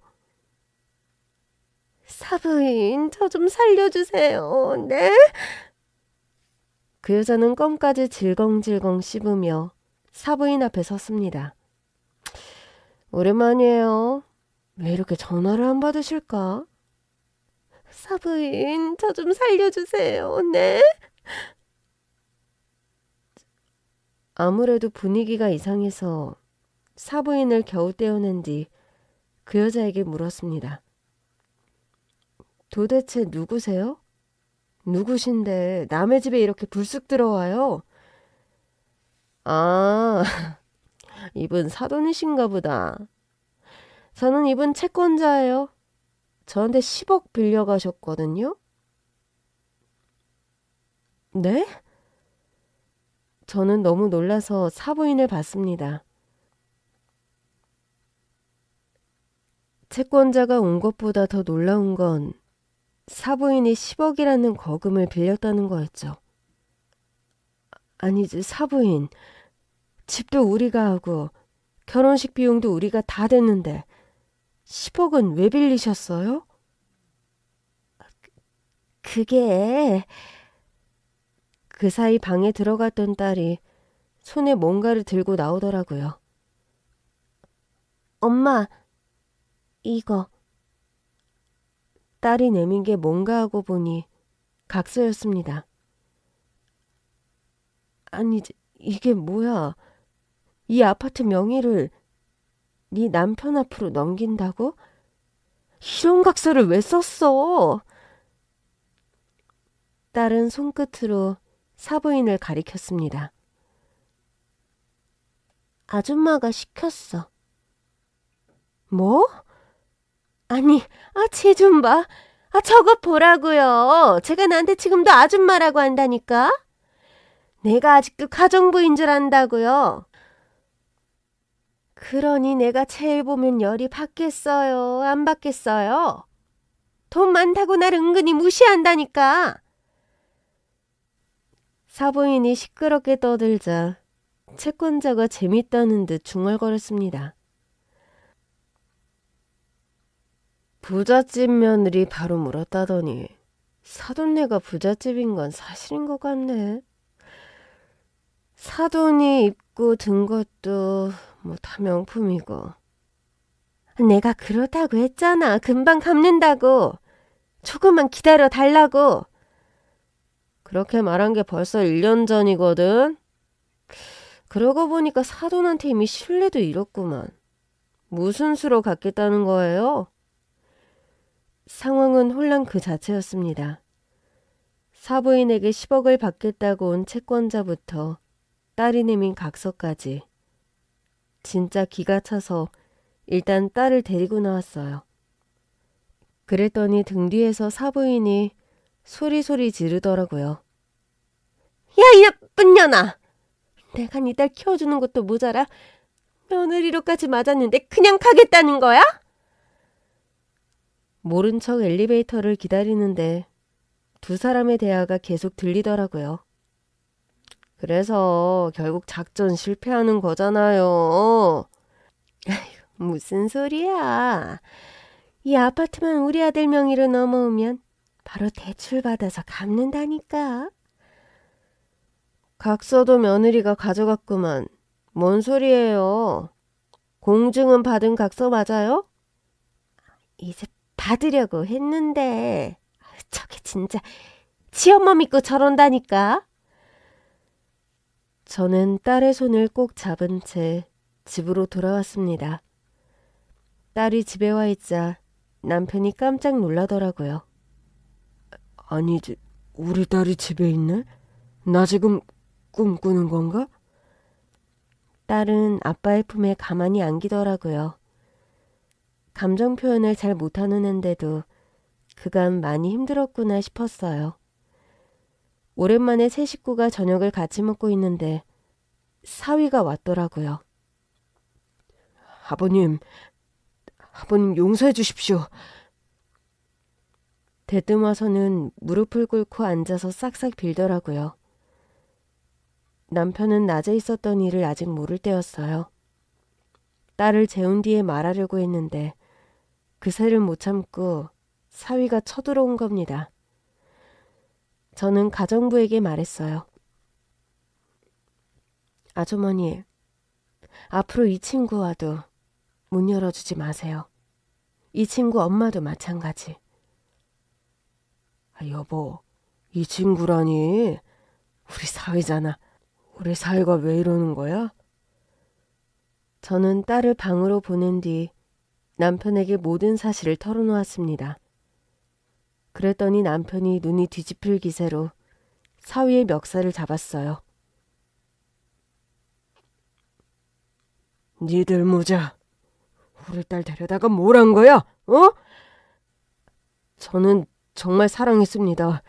[SPEAKER 1] 사부인, 저 좀 살려주세요. 네? 그 여자는 껌까지 질겅질겅 씹으며 사부인 앞에 섰습니다. 오랜만이에요. 왜 이렇게 전화를 안 받으실까? 사부인, 저 좀 살려주세요. 네? 아무래도 분위기가 이상해서 사부인을 겨우 떼어낸 뒤 그 여자에게 물었습니다. 도대체 누구세요? 누구신데 남의 집에 이렇게 불쑥 들어와요? 아, 이분 사돈이신가 보다. 저는 이분 채권자예요. 저한테 10억 빌려가셨거든요. 네? 저는 너무 놀라서 사부인을 봤습니다. 채권자가 온 것보다 더 놀라운 건 사부인이 10억이라는 거금을 빌렸다는 거였죠. 아니지, 사부인. 집도 우리가 하고 결혼식 비용도 우리가 다 댔는데 10억은 왜 빌리셨어요? 그게... 그 사이 방에 들어갔던 딸이 손에 뭔가를 들고 나오더라고요. 엄마, 이거. 딸이 내민 게 뭔가 하고 보니 각서였습니다. 아니, 이게 뭐야? 이 아파트 명의를 네 남편 앞으로 넘긴다고? 이런 각서를 왜 썼어? 딸은 손끝으로 사부인을 가리켰습니다. 아줌마가 시켰어. 뭐? 아니, 쟤 좀 봐. 저거 보라고요. 제가 나한테 지금도 아줌마라고 한다니까. 내가 아직도 가정부인 줄 안다고요. 그러니 내가 쟤 보면 열이 받겠어요? 안 받겠어요? 돈 많다고 날 은근히 무시한다니까. 사부인이 시끄럽게 떠들자 채권자가 재밌다는 듯 중얼거렸습니다. 부잣집 며느리 바로 물었다더니 사돈네가 부잣집인 건 사실인 것 같네. 사돈이 입고 든 것도 뭐 다 명품이고. 내가 그렇다고 했잖아. 금방 갚는다고. 조금만 기다려 달라고. 그렇게 말한 게 벌써 1년 전이거든. 그러고 보니까 사돈한테 이미 신뢰도 잃었구만. 무슨 수로 갚겠다는 거예요? 상황은 혼란 그 자체였습니다. 사부인에게 10억을 받겠다고 온 채권자부터 딸이 내민 각서까지. 진짜 기가 차서 일단 딸을 데리고 나왔어요. 그랬더니 등 뒤에서 사부인이 소리소리 지르더라고요. 야, 이 나쁜 년아! 내가 네 딸 키워주는 것도 모자라 며느리로까지 맞았는데 그냥 가겠다는 거야? 모른 척 엘리베이터를 기다리는데 두 사람의 대화가 계속 들리더라고요. 그래서 결국 작전 실패하는 거잖아요. 무슨 소리야. 이 아파트만 우리 아들 명의로 넘어오면 바로 대출받아서 갚는다니까. 각서도 며느리가 가져갔구만. 뭔 소리예요. 공증은 받은 각서 맞아요? 이제 받으려고 했는데 저게 진짜 지 엄마 믿고 저런다니까. 저는 딸의 손을 꼭 잡은 채 집으로 돌아왔습니다. 딸이 집에 와 있자 남편이 깜짝 놀라더라고요. 아니지, 우리 딸이 집에 있네? 나 지금 꿈꾸는 건가? 딸은 아빠의 품에 가만히 안기더라고요. 감정 표현을 잘 못하는 앤데도 그간 많이 힘들었구나 싶었어요. 오랜만에 세 식구가 저녁을 같이 먹고 있는데 사위가 왔더라고요. 아버님 용서해 주십시오. 대뜸와서는 무릎을 꿇고 앉아서 싹싹 빌더라고요. 남편은 낮에 있었던 일을 아직 모를 때였어요. 딸을 재운 뒤에 말하려고 했는데 그새를 못 참고 사위가 쳐들어온 겁니다. 저는 가정부에게 말했어요. 아주머니, 앞으로 이 친구와도 문 열어주지 마세요. 이 친구 엄마도 마찬가지. 여보, 이 친구라니. 우리 사위잖아. 우리 사위가 왜 이러는 거야? 저는 딸을 방으로 보낸 뒤 남편에게 모든 사실을 털어놓았습니다. 그랬더니 남편이 눈이 뒤집힐 기세로 사위의 멱살을 잡았어요. 니들 모자, 우리 딸 데려다가 뭘 한 거야? 어? 저는 정말 사랑했습니다.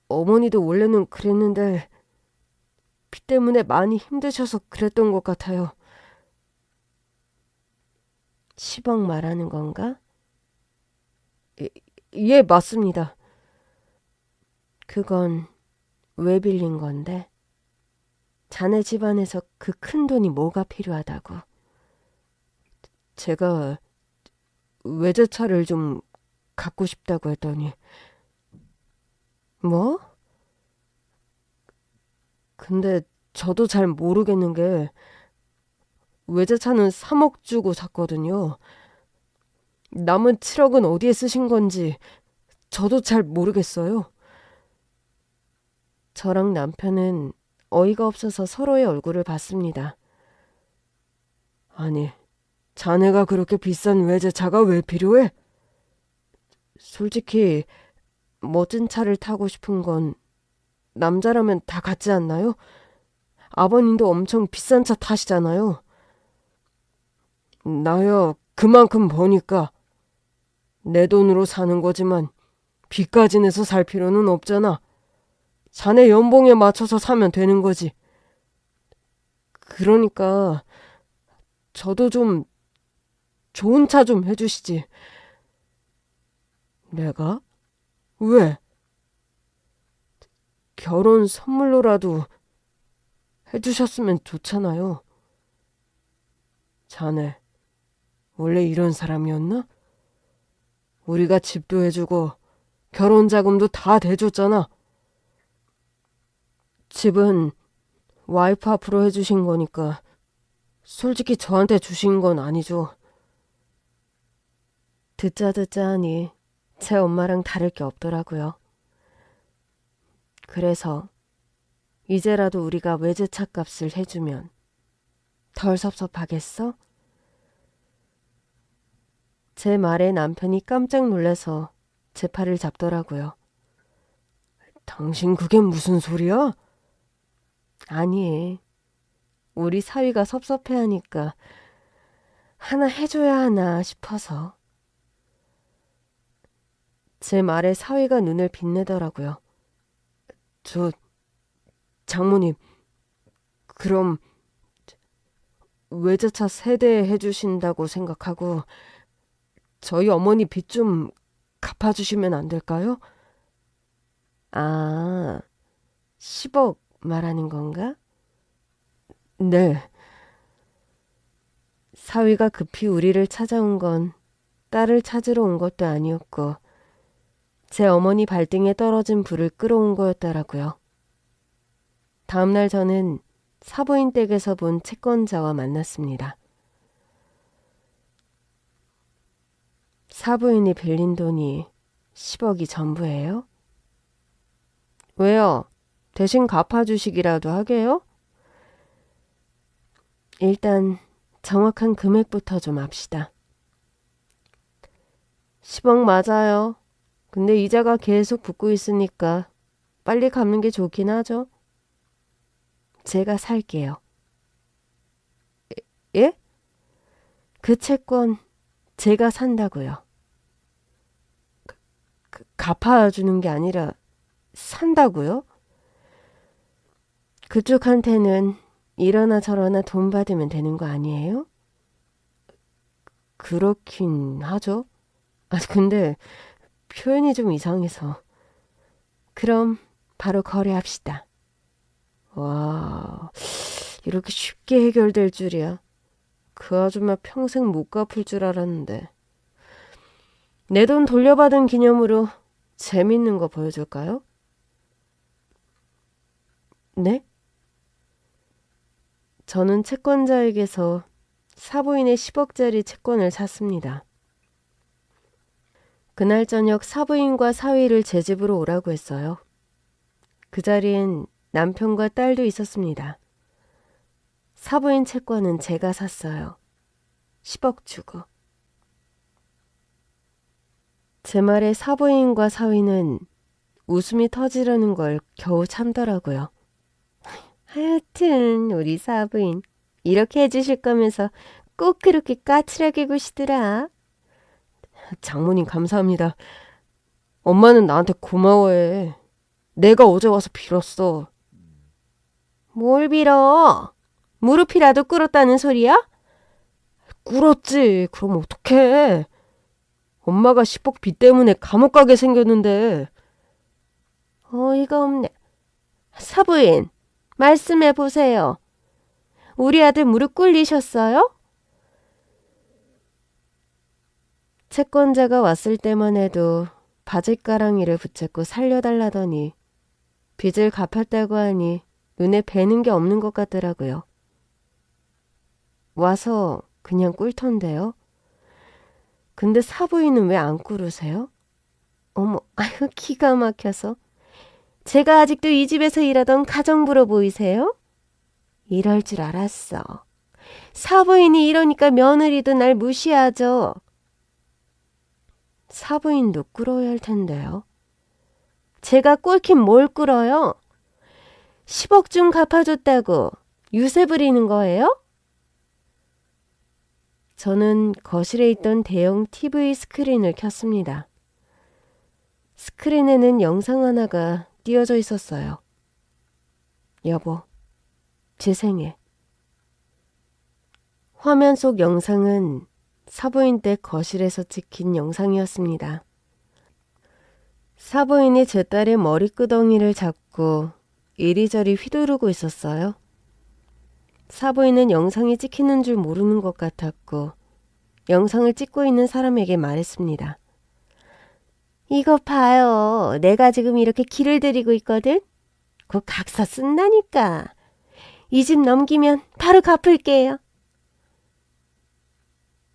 [SPEAKER 1] 어머니도 원래는 그랬는데 피 때문에 많이 힘드셔서 그랬던 것 같아요. 10억 말하는 건가? 예, 맞습니다. 그건 왜 빌린 건데? 자네 집안에서 그 큰 돈이 뭐가 필요하다고? 제가 외제차를 좀 갖고 싶다고 했더니. 뭐? 근데 저도 잘 모르겠는 게 외제차는 3억 주고 샀거든요. 남은 7억은 어디에 쓰신 건지 저도 잘 모르겠어요. 저랑 남편은 어이가 없어서 서로의 얼굴을 봤습니다. 아니, 자네가 그렇게 비싼 외제차가 왜 필요해? 솔직히 멋진 차를 타고 싶은 건 남자라면 다 같지 않나요? 아버님도 엄청 비싼 차 타시잖아요. 나야 그만큼 버니까 내 돈으로 사는 거지만 빚까지 내서 살 필요는 없잖아. 자네 연봉에 맞춰서 사면 되는 거지. 그러니까 저도 좀 좋은 차 좀 해주시지. 내가? 왜? 결혼 선물로라도 해주셨으면 좋잖아요. 자네 원래 이런 사람이었나? 우리가 집도 해주고 결혼 자금도 다 대줬잖아. 집은 와이프 앞으로 해주신 거니까 솔직히 저한테 주신 건 아니죠. 듣자 하니 제 엄마랑 다를 게 없더라고요. 그래서 이제라도 우리가 외제차 값을 해주면 덜 섭섭하겠어? 제 말에 남편이 깜짝 놀라서 제 팔을 잡더라고요. 당신 그게 무슨 소리야? 아니, 우리 사위가 섭섭해하니까 하나 해줘야 하나 싶어서. 제 말에 사위가 눈을 빛내더라고요. 장모님, 그럼 외제차 3대 해주신다고 생각하고 저희 어머니 빚 좀 갚아주시면 안 될까요? 아, 10억 말하는 건가? 네. 사위가 급히 우리를 찾아온 건 딸을 찾으러 온 것도 아니었고 제 어머니 발등에 떨어진 불을 끌어온 거였더라고요. 다음날 저는 사부인 댁에서 본 채권자와 만났습니다. 사부인이 빌린 돈이 10억이 전부예요? 왜요? 대신 갚아주시기라도 하게요? 일단 정확한 금액부터 좀 합시다. 10억 맞아요. 근데 이자가 계속 붙고 있으니까 빨리 갚는 게 좋긴 하죠. 제가 살게요. 예? 그 채권 제가 산다고요. 갚아주는 게 아니라 산다고요? 그쪽한테는 이러나 저러나 돈 받으면 되는 거 아니에요? 그렇긴 하죠. 근데 표현이 좀 이상해서. 그럼 바로 거래합시다. 와, 이렇게 쉽게 해결될 줄이야. 그 아줌마 평생 못 갚을 줄 알았는데. 내 돈 돌려받은 기념으로 재밌는 거 보여줄까요? 네? 저는 채권자에게서 사부인의 10억짜리 채권을 샀습니다. 그날 저녁 사부인과 사위를 제 집으로 오라고 했어요. 그 자리엔 남편과 딸도 있었습니다. 사부인 채권은 제가 샀어요. 10억 주고. 제 말에 사부인과 사위는 웃음이 터지려는 걸 겨우 참더라고요. 하여튼 우리 사부인 이렇게 해주실 거면서 꼭 그렇게 까칠하게 구시더라. 장모님 감사합니다. 엄마는 나한테 고마워해. 내가 어제 와서 빌었어. 뭘 빌어? 무릎이라도 꿇었다는 소리야? 꿇었지. 그럼 어떡해. 엄마가 10억 빚 때문에 감옥 가게 생겼는데. 어이가 없네. 사부인, 말씀해 보세요. 우리 아들 무릎 꿇리셨어요? 채권자가 왔을 때만 해도 바짓가랑이를 붙잡고 살려달라더니 빚을 갚았다고 하니 눈에 뵈는 게 없는 것 같더라고요. 와서 그냥 꿀턴데요. 근데 사부인은 왜 안 꿇으세요? 어머, 아유 기가 막혀서. 제가 아직도 이 집에서 일하던 가정부로 보이세요? 이럴 줄 알았어. 사부인이 이러니까 며느리도 날 무시하죠. 사부인도 꿇어야 할 텐데요. 제가 꿇긴 뭘 꿇어요? 10억 좀 갚아줬다고 유세 부리는 거예요? 저는 거실에 있던 대형 TV 스크린을 켰습니다. 스크린에는 영상 하나가 띄어져 있었어요. 여보, 제 생애. 화면 속 영상은 사부인 댁 거실에서 찍힌 영상이었습니다. 사부인이 제 딸의 머리끄덩이를 잡고 이리저리 휘두르고 있었어요. 사부인은 영상이 찍히는 줄 모르는 것 같았고 영상을 찍고 있는 사람에게 말했습니다. 이거 봐요. 내가 지금 이렇게 길을 들이고 있거든. 곧 각서 쓴다니까. 이 집 넘기면 바로 갚을게요.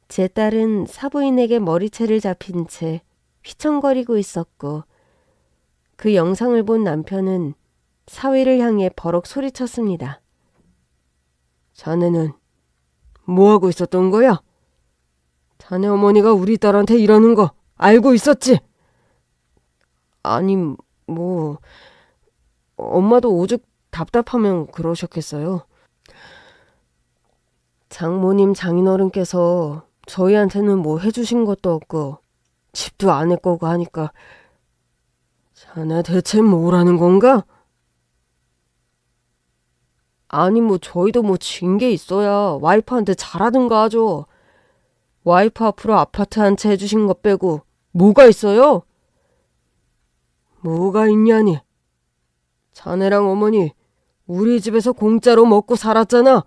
[SPEAKER 1] 제 딸은 사부인에게 머리채를 잡힌 채 휘청거리고 있었고 그 영상을 본 남편은 사위를 향해 버럭 소리쳤습니다. 자네는 뭐하고 있었던 거야? 자네 어머니가 우리 딸한테 이러는 거 알고 있었지? 아니, 뭐 엄마도 오죽 답답하면 그러셨겠어요. 장모님 장인어른께서 저희한테는 뭐 해주신 것도 없고 집도 안 할 거고 하니까 자네 대체 뭐라는 건가? 아니 뭐 저희도 뭐 진 게 있어야 와이프한테 잘하든가 하죠. 와이프 앞으로 아파트 한 채 해주신 것 빼고 뭐가 있어요? 뭐가 있냐니. 자네랑 어머니 우리 집에서 공짜로 먹고 살았잖아.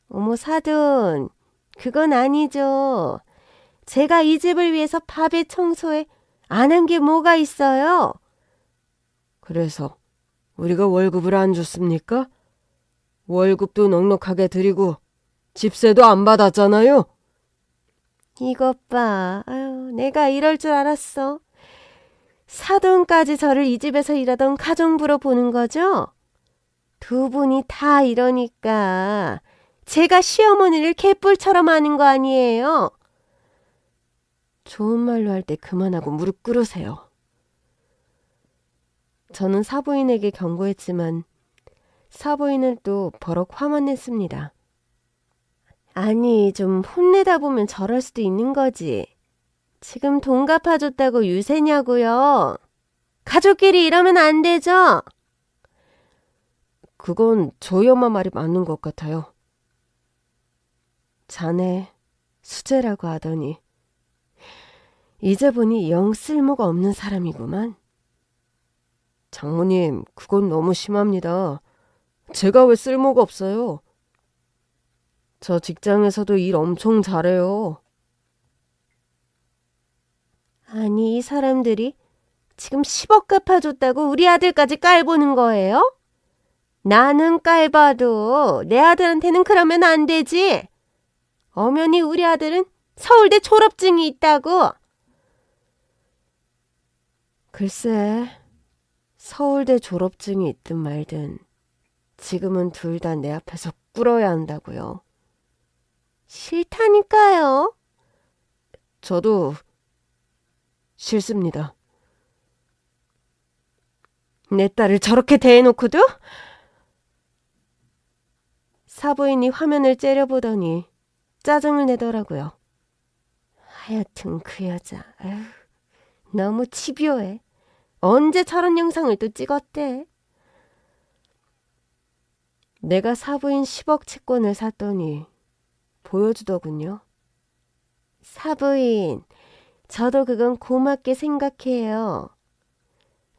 [SPEAKER 1] 어머 사돈, 그건 아니죠. 제가 이 집을 위해서 밥에 청소에 안 한 게 뭐가 있어요? 그래서 우리가 월급을 안 줬습니까? 월급도 넉넉하게 드리고 집세도 안 받았잖아요. 이것 봐. 아유, 내가 이럴 줄 알았어. 사돈까지 저를 이 집에서 일하던 가정부로 보는 거죠? 두 분이 다 이러니까 제가 시어머니를 개뿔처럼 하는 거 아니에요? 좋은 말로 할 때 그만하고 무릎 꿇으세요. 저는 사부인에게 경고했지만 사부인은 또 버럭 화만 냈습니다. 아니, 좀 혼내다 보면 저럴 수도 있는 거지. 지금 돈 갚아줬다고 유세냐고요. 가족끼리 이러면 안 되죠? 그건 저희 엄마 말이 맞는 것 같아요. 자네 수재라고 하더니 이제 보니 영 쓸모가 없는 사람이구만. 장모님, 그건 너무 심합니다. 제가 왜 쓸모가 없어요? 저 직장에서도 일 엄청 잘해요. 아니, 이 사람들이 지금 10억 갚아줬다고 우리 아들까지 깔보는 거예요? 나는 깔봐도 내 아들한테는 그러면 안 되지. 엄연히 우리 아들은 서울대 졸업증이 있다고. 글쎄, 서울대 졸업증이 있든 말든 지금은 둘 다 내 앞에서 꿇어야 한다고요. 싫다니까요. 저도 싫습니다. 내 딸을 저렇게 대해놓고도? 사부인이 화면을 째려보더니 짜증을 내더라고요. 하여튼 그 여자, 에휴, 너무 치교해. 언제 저런 영상을 또 찍었대? 내가 사부인 10억 채권을 샀더니 보여주더군요. 사부인, 저도 그건 고맙게 생각해요.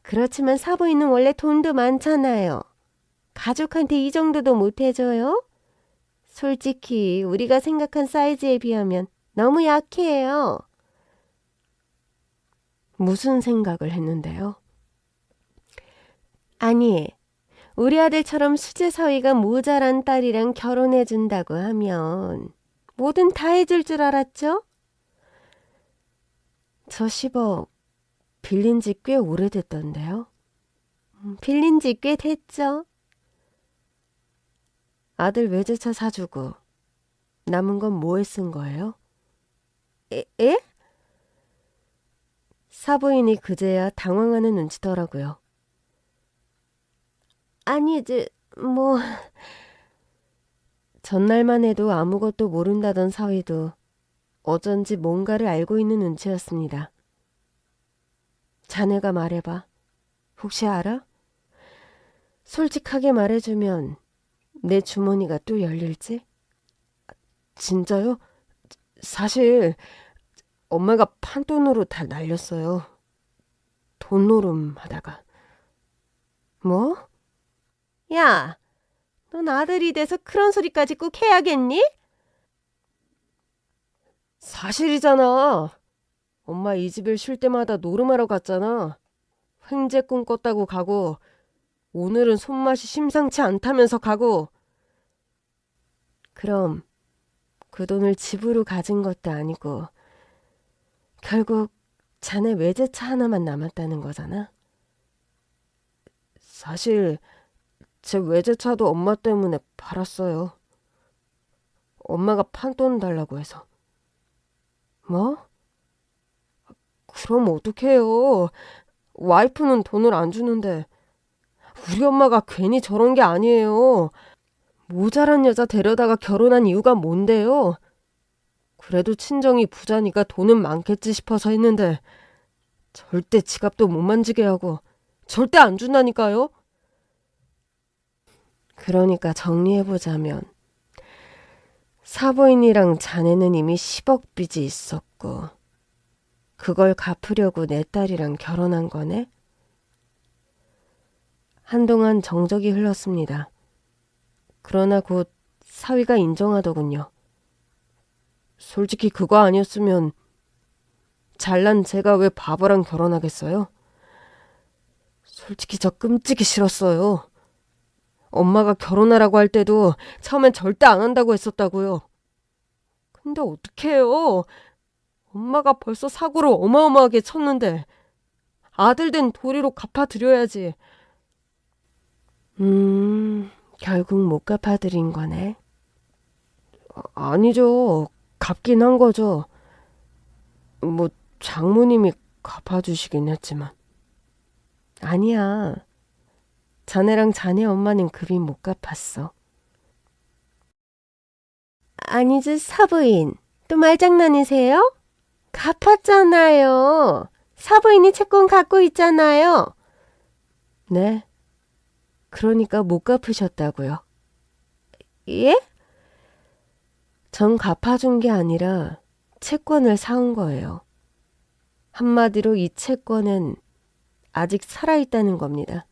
[SPEAKER 1] 그렇지만 사부인은 원래 돈도 많잖아요. 가족한테 이 정도도 못 해줘요? 솔직히 우리가 생각한 사이즈에 비하면 너무 약해요. 무슨 생각을 했는데요? 아니, 우리 아들처럼 수제 사위가 모자란 딸이랑 결혼해준다고 하면 뭐든 다 해줄 줄 알았죠? 저 10억 빌린 지 꽤 오래됐던데요. 빌린 지 꽤 됐죠. 아들 외제차 사주고 남은 건 뭐에 쓴 거예요? 에? 사부인이 그제야 당황하는 눈치더라고요. 아니, 전날만 해도 아무것도 모른다던 사위도 어쩐지 뭔가를 알고 있는 눈치였습니다. 자네가 말해봐. 혹시 알아? 솔직하게 말해주면 내 주머니가 또 열릴지? 진짜요? 사실 엄마가 판돈으로 다 날렸어요. 돈노름 하다가. 뭐? 야, 넌 아들이 돼서 그런 소리까지 꼭 해야겠니? 사실이잖아. 엄마 이 집을 쉴 때마다 노름하러 갔잖아. 횡재 꿈꿨다고 가고 오늘은 손맛이 심상치 않다면서 가고. 그럼 그 돈을 집으로 가진 것도 아니고 결국 자네 외제차 하나만 남았다는 거잖아. 사실 제 외제차도 엄마 때문에 팔았어요. 엄마가 판돈 달라고 해서. 뭐? 그럼 어떡해요. 와이프는 돈을 안 주는데. 우리 엄마가 괜히 저런 게 아니에요. 모자란 여자 데려다가 결혼한 이유가 뭔데요? 그래도 친정이 부자니까 돈은 많겠지 싶어서 했는데 절대 지갑도 못 만지게 하고 절대 안 준다니까요? 그러니까 정리해보자면 사부인이랑 자네는 이미 10억 빚이 있었고 그걸 갚으려고 내 딸이랑 결혼한 거네? 한동안 정적이 흘렀습니다. 그러나 곧 사위가 인정하더군요. 솔직히 그거 아니었으면 잘난 제가 왜 바보랑 결혼하겠어요? 솔직히 저 끔찍이 싫었어요. 엄마가 결혼하라고 할 때도 처음엔 절대 안 한다고 했었다고요. 근데 어떡해요. 엄마가 벌써 사고를 어마어마하게 쳤는데 아들 된 도리로 갚아드려야지. 결국 못 갚아드린 거네. 아니죠. 갚긴 한 거죠. 뭐 장모님이 갚아주시긴 했지만. 아니야. 자네랑 자네 엄마는 그 빚 못 갚았어. 아니지 사부인. 또 말장난이세요? 갚았잖아요. 사부인이 채권 갖고 있잖아요. 네. 그러니까 못 갚으셨다고요. 예? 전 갚아준 게 아니라 채권을 사온 거예요. 한마디로 이 채권은 아직 살아있다는 겁니다.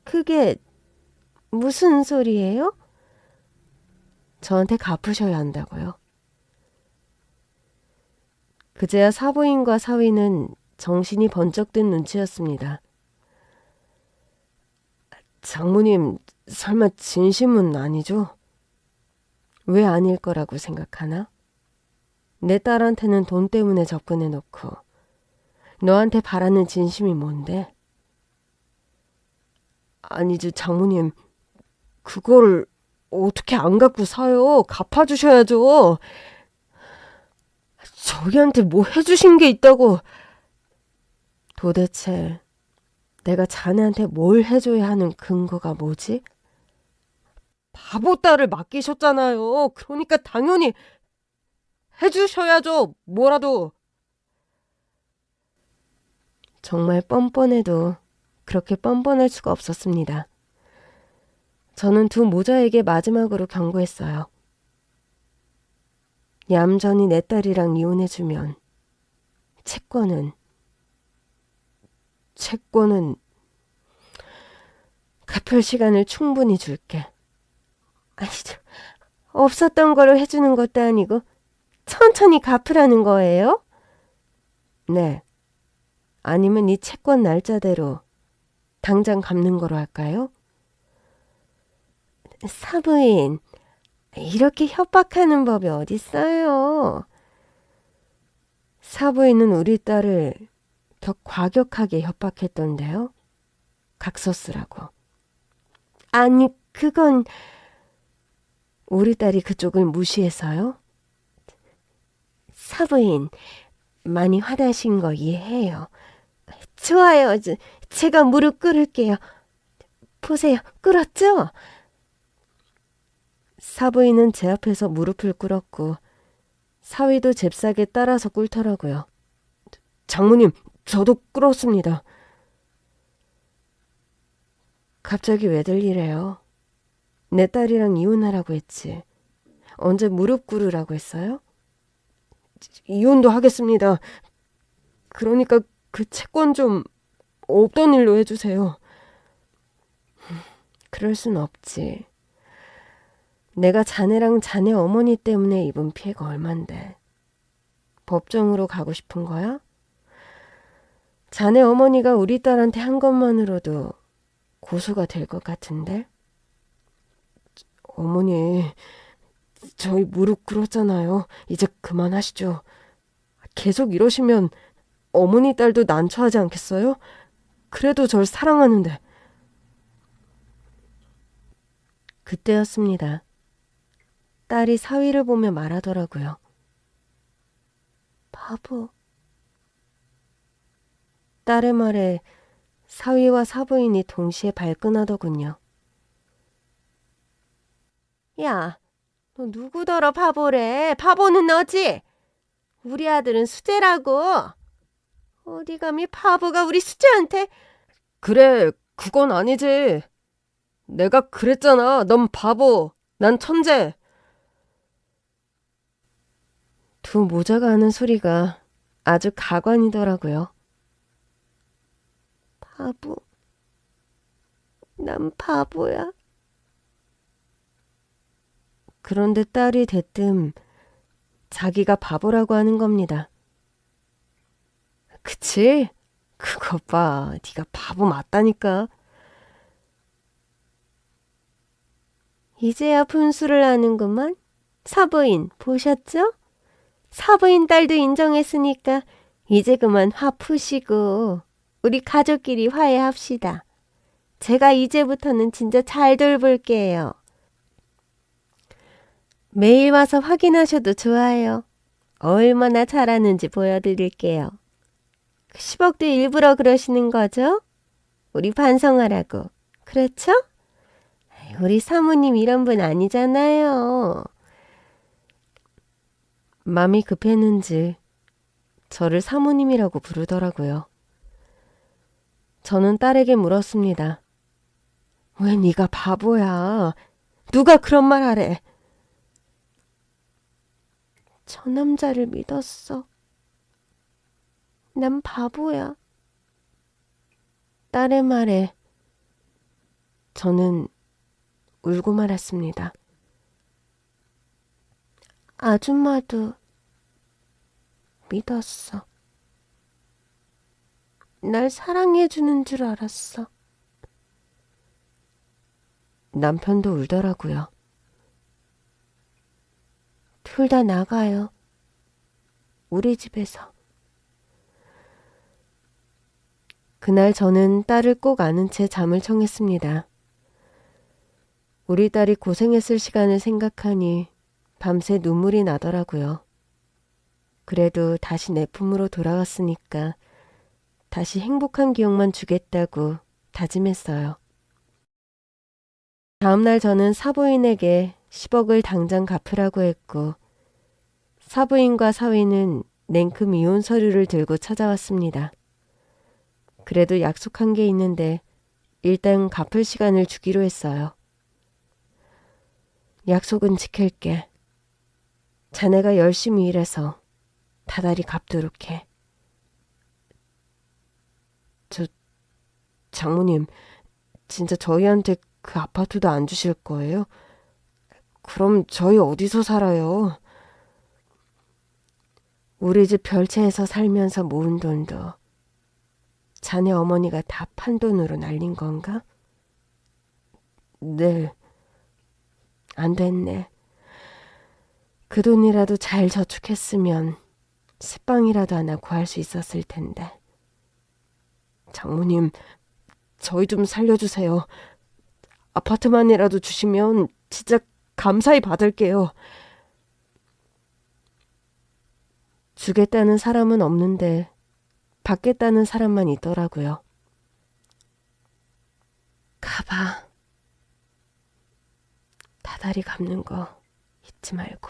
[SPEAKER 1] 그게 무슨 소리예요? 저한테 갚으셔야 한다고요. 그제야 사부인과 사위는 정신이 번쩍 든 눈치였습니다. 장모님, 설마 진심은 아니죠? 왜 아닐 거라고 생각하나? 내 딸한테는 돈 때문에 접근해놓고 너한테 바라는 진심이 뭔데? 아니지, 장모님. 그걸 어떻게 안 갖고 사요? 갚아주셔야죠. 저희한테 뭐 해주신 게 있다고. 도대체 내가 자네한테 뭘 해줘야 하는 근거가 뭐지? 바보 딸을 맡기셨잖아요. 그러니까 당연히 해주셔야죠. 뭐라도. 정말 뻔뻔해도 그렇게 뻔뻔할 수가 없었습니다. 저는 두 모자에게 마지막으로 경고했어요. 얌전히 내 딸이랑 이혼해주면 채권은 갚을 시간을 충분히 줄게. 아니, 없었던 거를 해주는 것도 아니고 천천히 갚으라는 거예요? 네. 아니면 이 채권 날짜대로 당장 갚는 거로 할까요? 사부인, 이렇게 협박하는 법이 어딨어요. 사부인은 우리 딸을 더 과격하게 협박했던데요. 각서 쓰라고. 아니, 그건 우리 딸이 그쪽을 무시해서요. 사부인, 많이 화나신 거 이해해요. 좋아요. 제가 무릎 꿇을게요. 보세요. 꿇었죠? 사부인은 제 앞에서 무릎을 꿇었고 사위도 잽싸게 따라서 꿇더라고요. 장모님, 저도 꿇었습니다. 갑자기 왜들 이래요? 내 딸이랑 이혼하라고 했지. 언제 무릎 꿇으라고 했어요? 이혼도 하겠습니다. 그러니까 그 채권 좀 없던 일로 해주세요. 그럴 순 없지. 내가 자네랑 자네 어머니 때문에 입은 피해가 얼만데. 법정으로 가고 싶은 거야? 자네 어머니가 우리 딸한테 한 것만으로도 고소가 될 것 같은데? 어머니, 저희 무릎 꿇었잖아요. 이제 그만하시죠. 계속 이러시면 어머니 딸도 난처하지 않겠어요? 그래도 절 사랑하는데. 그때였습니다. 딸이 사위를 보며 말하더라고요. 바보. 딸의 말에 사위와 사부인이 동시에 발끈하더군요. 야, 너 누구더러 바보래? 바보는 너지? 우리 아들은 수재라고. 어디 감히 바보가 우리 수재한테. 그래, 그건 아니지. 내가 그랬잖아. 넌 바보, 난 천재. 두 모자가 하는 소리가 아주 가관이더라고요. 바보. 난 바보야. 그런데 딸이 대뜸 자기가 바보라고 하는 겁니다. 그치? 그것 봐. 네가 바보 맞다니까. 이제야 분수를 아는구만. 사부인 보셨죠? 사부인 딸도 인정했으니까 이제 그만 화 푸시고 우리 가족끼리 화해합시다. 제가 이제부터는 진짜 잘 돌볼게요. 매일 와서 확인하셔도 좋아요. 얼마나 잘하는지 보여드릴게요. 10억도 일부러 그러시는 거죠? 우리 반성하라고. 그렇죠? 우리 사모님 이런 분 아니잖아요. 맘이 급했는지 저를 사모님이라고 부르더라고요. 저는 딸에게 물었습니다. 왜 네가 바보야? 누가 그런 말 하래? 저 남자를 믿었어. 난 바보야. 딸의 말에 저는 울고 말았습니다. 아줌마도 믿었어. 날 사랑해주는 줄 알았어. 남편도 울더라고요. 둘 다 나가요. 우리 집에서. 그날 저는 딸을 꼭 아는 채 잠을 청했습니다. 우리 딸이 고생했을 시간을 생각하니 밤새 눈물이 나더라고요. 그래도 다시 내 품으로 돌아왔으니까 다시 행복한 기억만 주겠다고 다짐했어요. 다음날 저는 사부인에게 10억을 당장 갚으라고 했고 사부인과 사위는 냉큼 이혼 서류를 들고 찾아왔습니다. 그래도 약속한 게 있는데 일단 갚을 시간을 주기로 했어요. 약속은 지킬게. 자네가 열심히 일해서 다달이 갚도록 해. 장모님, 진짜 저희한테 그 아파트도 안 주실 거예요? 그럼 저희 어디서 살아요? 우리 집 별채에서 살면서 모은 돈도 자네 어머니가 다 판 돈으로 날린 건가? 네. 안 됐네. 그 돈이라도 잘 저축했으면 새빵이라도 하나 구할 수 있었을 텐데. 장모님, 저희 좀 살려주세요. 아파트만이라도 주시면 진짜 감사히 받을게요. 주겠다는 사람은 없는데 받겠다는 사람만 있더라고요. 가봐. 다달이 갚는 거 잊지 말고.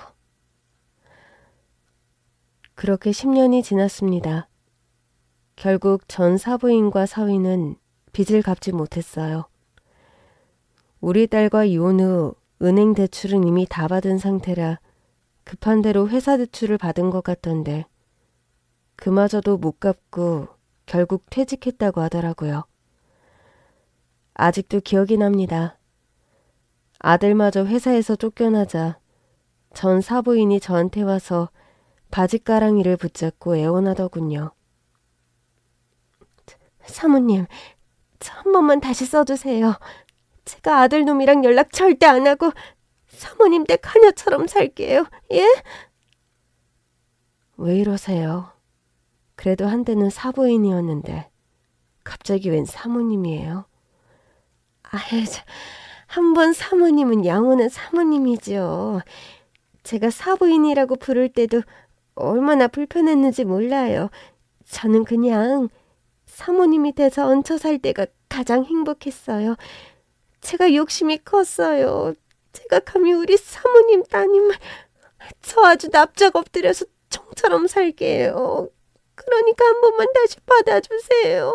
[SPEAKER 1] 그렇게 10년이 지났습니다. 결국 전 사부인과 사위는 빚을 갚지 못했어요. 우리 딸과 이혼 후 은행 대출은 이미 다 받은 상태라 급한 대로 회사 대출을 받은 것 같던데 그마저도 못 갚고 결국 퇴직했다고 하더라고요. 아직도 기억이 납니다. 아들마저 회사에서 쫓겨나자 전 사부인이 저한테 와서 바짓가랑이를 붙잡고 애원하더군요. 사모님, 저 한 번만 다시 써주세요. 제가 아들놈이랑 연락 절대 안 하고 사모님 댁 하녀처럼 살게요. 예? 왜 이러세요? 그래도 한때는 사부인이었는데 갑자기 웬 사모님이에요? 한 번 사모님은 영원한 사모님이죠. 제가 사부인이라고 부를 때도 얼마나 불편했는지 몰라요. 저는 그냥 사모님이 돼서 얹혀 살 때가 가장 행복했어요. 제가 욕심이 컸어요. 제가 감히 우리 사모님 따님을 저 아주 납작 엎드려서 총처럼 살게요. 그러니까 한 번만 다시 받아주세요.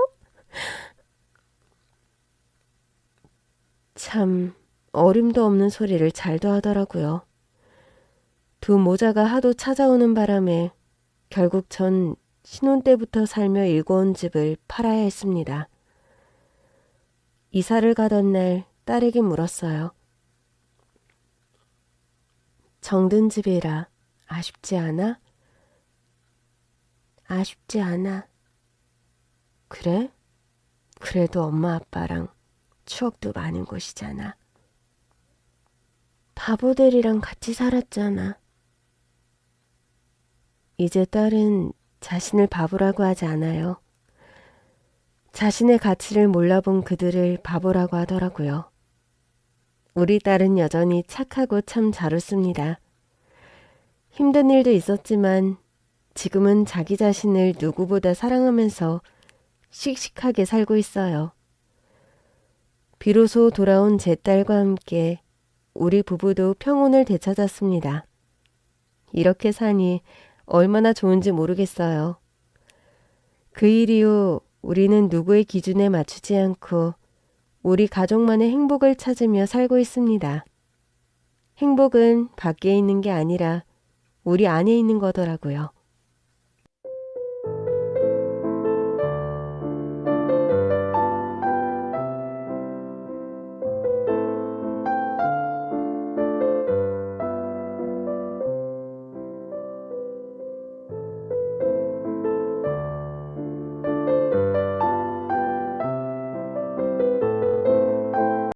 [SPEAKER 1] 참 어림도 없는 소리를 잘도 하더라고요. 두 모자가 하도 찾아오는 바람에 결국 전 신혼 때부터 살며 일궈온 집을 팔아야 했습니다. 이사를 가던 날 딸에게 물었어요. 정든 집이라 아쉽지 않아? 아쉽지 않아. 그래? 그래도 엄마 아빠랑 추억도 많은 곳이잖아. 바보들이랑 같이 살았잖아. 이제 딸은 자신을 바보라고 하지 않아요. 자신의 가치를 몰라본 그들을 바보라고 하더라고요. 우리 딸은 여전히 착하고 참 잘 웃습니다. 힘든 일도 있었지만 지금은 자기 자신을 누구보다 사랑하면서 씩씩하게 살고 있어요. 비로소 돌아온 제 딸과 함께 우리 부부도 평온을 되찾았습니다. 이렇게 사니 얼마나 좋은지 모르겠어요. 그 일 이후 우리는 누구의 기준에 맞추지 않고 우리 가족만의 행복을 찾으며 살고 있습니다. 행복은 밖에 있는 게 아니라 우리 안에 있는 거더라고요.